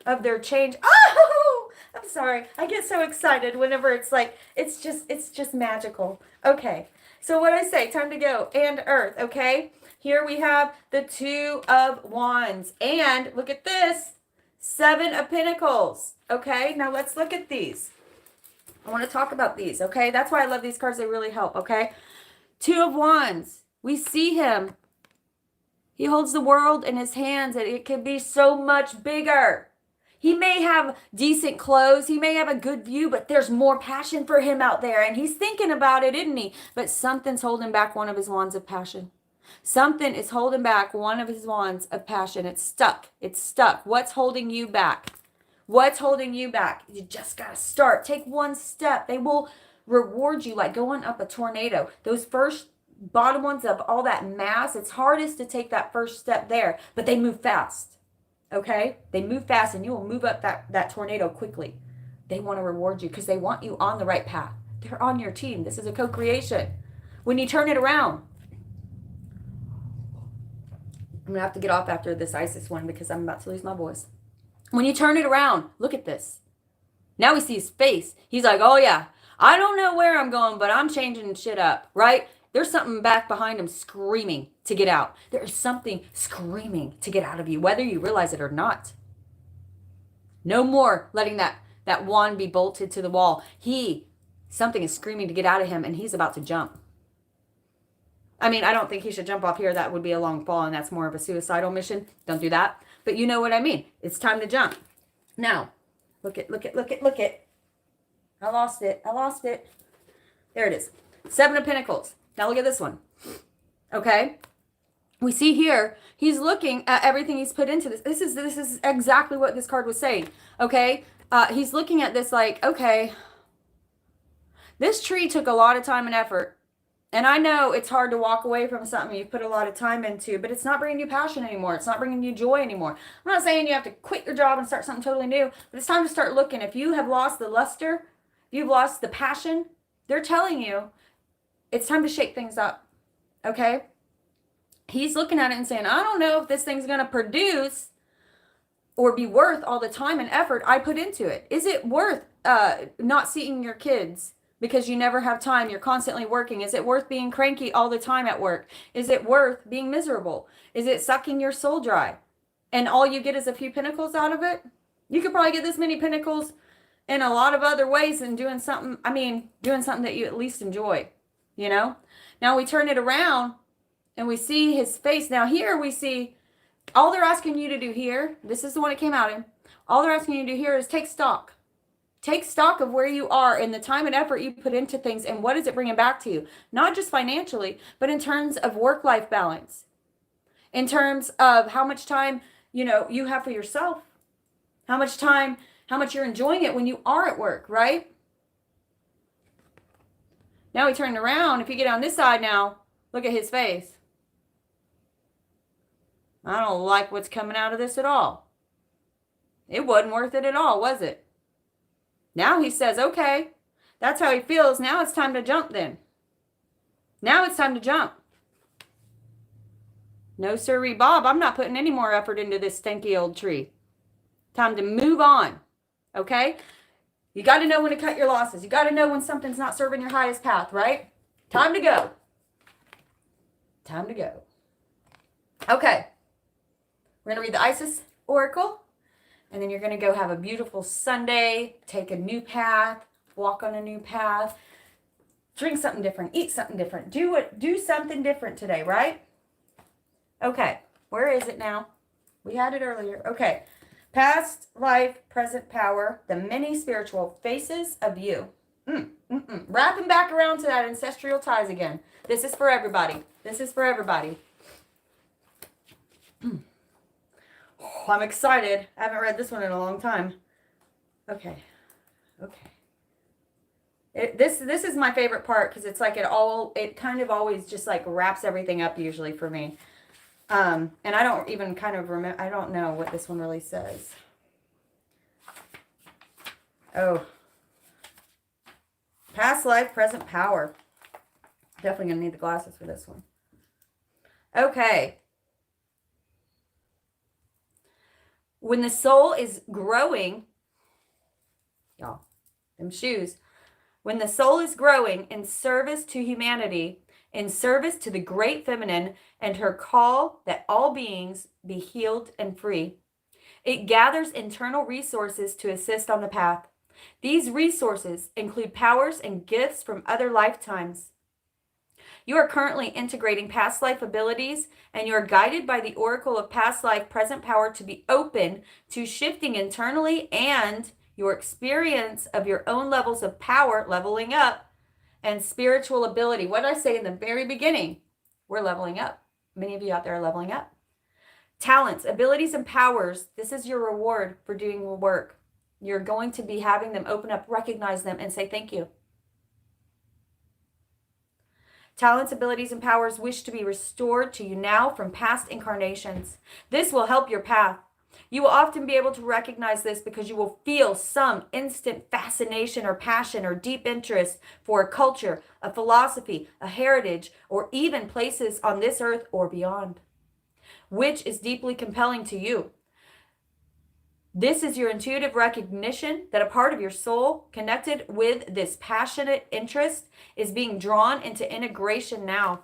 of their change. Oh, I'm sorry. I get so excited whenever it's like, it's just magical. Okay. So what I say, time to go and Earth. Okay. Here we have the 2 of Wands, and look at this, 7 of Pentacles. Okay. Now let's look at these. I want to talk about these. Okay. That's why I love these cards. They really help. Okay. 2 of Wands. We see him. He holds the world in his hands, and it could be so much bigger. He may have decent clothes. He may have a good view, but there's more passion for him out there, and he's thinking about it, isn't he? But something's holding back one of his wands of passion. Something is holding back one of his wands of passion. It's stuck. It's stuck. What's holding you back? What's holding you back? You just got to start. Take one step. They will reward you like going up a tornado. Those first bottom ones of all that mass, it's hardest to take that first step there, but they move fast. Okay? They move fast, and you will move up that tornado quickly. They want to reward you because they want you on the right path. They're on your team. This is a co-creation. When you turn it around, I'm going to have to get off after this Isis one because I'm about to lose my voice. When you turn it around, look at this. Now we see his face. He's like, oh yeah, I don't know where I'm going, but I'm changing shit up, right? There's something back behind him screaming to get out. There is something screaming to get out of you, whether you realize it or not. No more letting that wand be bolted to the wall. Something is screaming to get out of him, and he's about to jump. I mean, I don't think he should jump off here. That would be a long fall, and that's more of a suicidal mission. Don't do that. But you know what I mean. It's time to jump. Now, look it. I lost it. There it is. 7 of Pentacles. Now look at this one. Okay. We see here, he's looking at everything he's put into this. This is exactly what this card was saying. Okay. He's looking at this like, okay, this tree took a lot of time and effort. And I know it's hard to walk away from something you've put a lot of time into, but it's not bringing you passion anymore. It's not bringing you joy anymore. I'm not saying you have to quit your job and start something totally new, but it's time to start looking. If you have lost the luster, if you've lost the passion, they're telling you it's time to shake things up. Okay? He's looking at it and saying, I don't know if this thing's going to produce or be worth all the time and effort I put into it. Is it worth not seeing your kids because you never have time? You're constantly working. Is it worth being cranky all the time at work? Is it worth being miserable? Is it sucking your soul dry? And all you get is a few pentacles out of it? You could probably get this many pentacles in a lot of other ways and doing something that you at least enjoy, you know? Now we turn it around And we see his face. Now here we see all they're asking you to do here. This is the one it came out in. All they're asking you to do here is take stock. Take stock of where you are and the time and effort you put into things and what is it bringing back to you. Not just financially, but in terms of work-life balance. In terms of how much time, you have for yourself. How much time, how much you're enjoying it when you are at work, right? Now he turned around. If you get on this side now, look at his face. I don't like what's coming out of this at all. It wasn't worth it at all, was it? Now he says, okay, that's how he feels. Now it's time to jump then. Now it's time to jump. No, sirree, Bob, I'm not putting any more effort into this stinky old tree. Time to move on, okay? You got to know when to cut your losses. You got to know when something's not serving your highest path, right? Time to go. Time to go. Okay. We're going to read the Isis Oracle. And then you're going to go have a beautiful Sunday. Take a new path. Walk on a new path. Drink something different. Eat something different. Do something different today, right? Okay. Where is it now? We had it earlier. Okay. Past life, present power, the many spiritual faces of you. Wrapping back around to that ancestral ties again. This is for everybody. This is for everybody. Oh, I'm excited. I haven't read this one in a long time. Okay. This is my favorite part because it's like it kind of always just like wraps everything up usually for me. And I don't even kind of remember, I don't know what this one really says. Oh. Past life, present power. Definitely going to need the glasses for this one. Okay. When the soul is growing, y'all, them shoes. When the soul is growing in service to humanity, in service to the great feminine and her call that all beings be healed and free, it gathers internal resources to assist on the path. These resources include powers and gifts from other lifetimes. You are currently integrating past life abilities, and you are guided by the oracle of past life present power to be open to shifting internally and your experience of your own levels of power leveling up and spiritual ability. What did I say in the very beginning? We're leveling up. Many of you out there are leveling up. Talents, abilities, and powers. This is your reward for doing the work. You're going to be having them open up, recognize them, and say thank you. Talents, abilities, and powers wish to be restored to you now from past incarnations. This will help your path. You will often be able to recognize this because you will feel some instant fascination or passion or deep interest for a culture, a philosophy, a heritage, or even places on this earth or beyond, which is deeply compelling to you. This is your intuitive recognition that a part of your soul connected with this passionate interest is being drawn into integration now.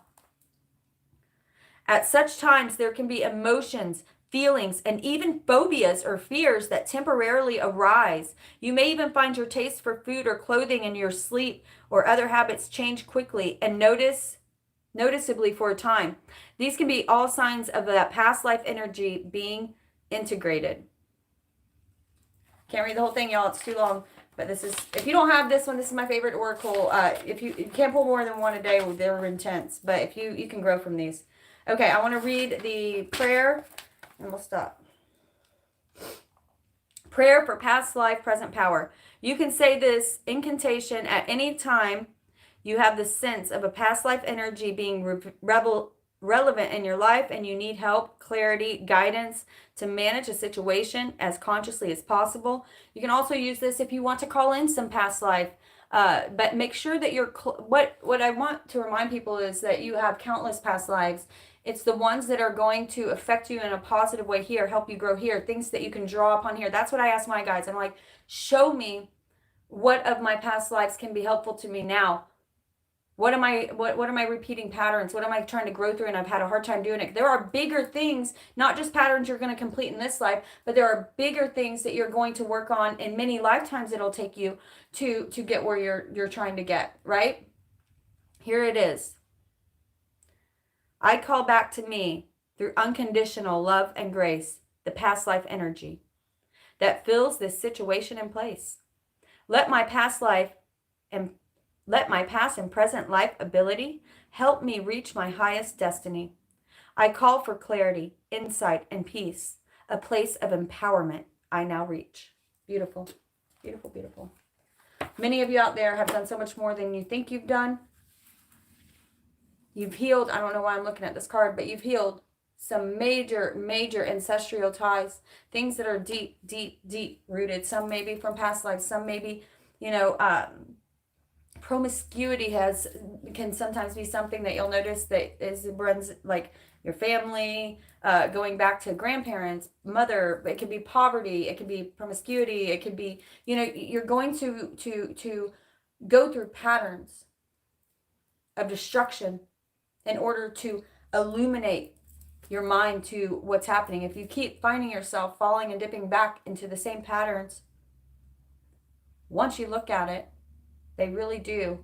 At such times, there can be emotions, feelings, and even phobias or fears that temporarily arise. You may even find your taste for food or clothing in your sleep or other habits change quickly and noticeably for a time. These can be all signs of that past life energy being integrated. Can't read the whole thing, y'all. It's too long. But this is, if you don't have this one, this is my favorite oracle. If you can't pull more than one a day, they're intense. But if you can grow from these. Okay, I want to read the prayer, and we'll stop. Prayer for past life, present power. You can say this incantation at any time you have the sense of a past life energy being relevant in your life and you need help, clarity, guidance to manage a situation as consciously as possible. You can also use this if you want to call in some past life, but make sure that you're, what I want to remind people is that you have countless past lives. It's the ones that are going to affect you in a positive way here, help you grow here, things that you can draw upon here. That's what I ask my guides. I'm like, show me what of my past lives can be helpful to me now. What am I repeating patterns? What am I trying to grow through and I've had a hard time doing it? There are bigger things, not just patterns you're going to complete in this life, but there are bigger things that you're going to work on in many lifetimes it'll take you to get where you're trying to get, right? Here it is. I call back to me through unconditional love and grace the past life energy that fills this situation in place. Let my past and present life ability help me reach my highest destiny. I call for clarity, insight, and peace, a place of empowerment I now reach. Beautiful, beautiful, beautiful. Many of you out there have done so much more than you think you've done. You've healed, I don't know why I'm looking at this card, but you've healed some major, major ancestral ties, things that are deep, deep, deep rooted. Some maybe from past lives, some maybe, promiscuity can sometimes be something that you'll notice that runs like your family, going back to grandparents, mother. It could be poverty, it could be promiscuity, it could be, you're going to go through patterns of destruction in order to illuminate your mind to what's happening. If you keep finding yourself falling and dipping back into the same patterns, once you look at it, they really do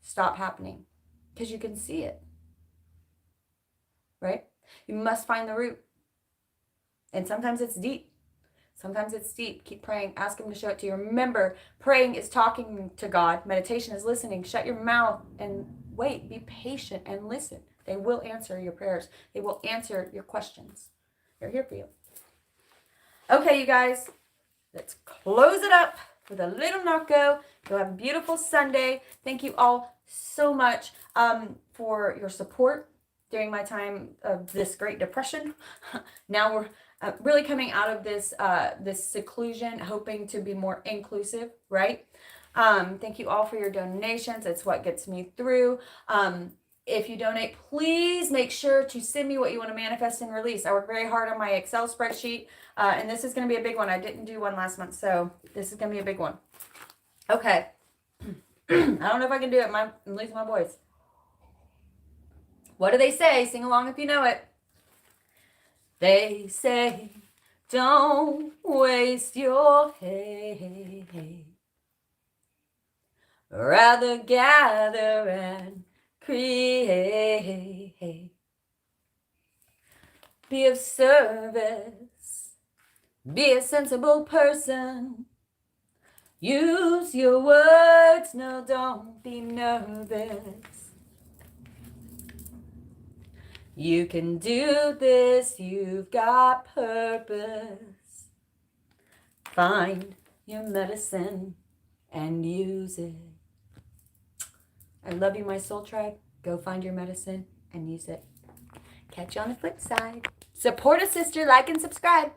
stop happening because you can see it, right? You must find the root. And sometimes it's deep. Sometimes it's deep. Keep praying. Ask him to show it to you. Remember, praying is talking to God. Meditation is listening. Shut your mouth and wait. Be patient and listen. They will answer your prayers. They will answer your questions. They're here for you. Okay, you guys, let's close it up with a little knocko. Go have a beautiful Sunday. Thank you all so much for your support during my time of this Great Depression. Now we're really coming out of this seclusion, hoping to be more inclusive, right? Thank you all for your donations. It's what gets me through. If you donate, please make sure to send me what you want to manifest and release. I work very hard on my Excel spreadsheet, and this is going to be a big one. I didn't do one last month, so this is going to be a big one. Okay. I don't know if I can do it. I'm losing my voice. What do they say? Sing along if you know it. They say, don't waste your hate. Rather gather and create. Be of service. Be a sensible person. Use your words. No, don't be nervous. You can do this. You've got purpose. Find your medicine and use it. I love you, my soul tribe. Go find your medicine and use it. Catch you on the flip side. Support a sister, like and subscribe.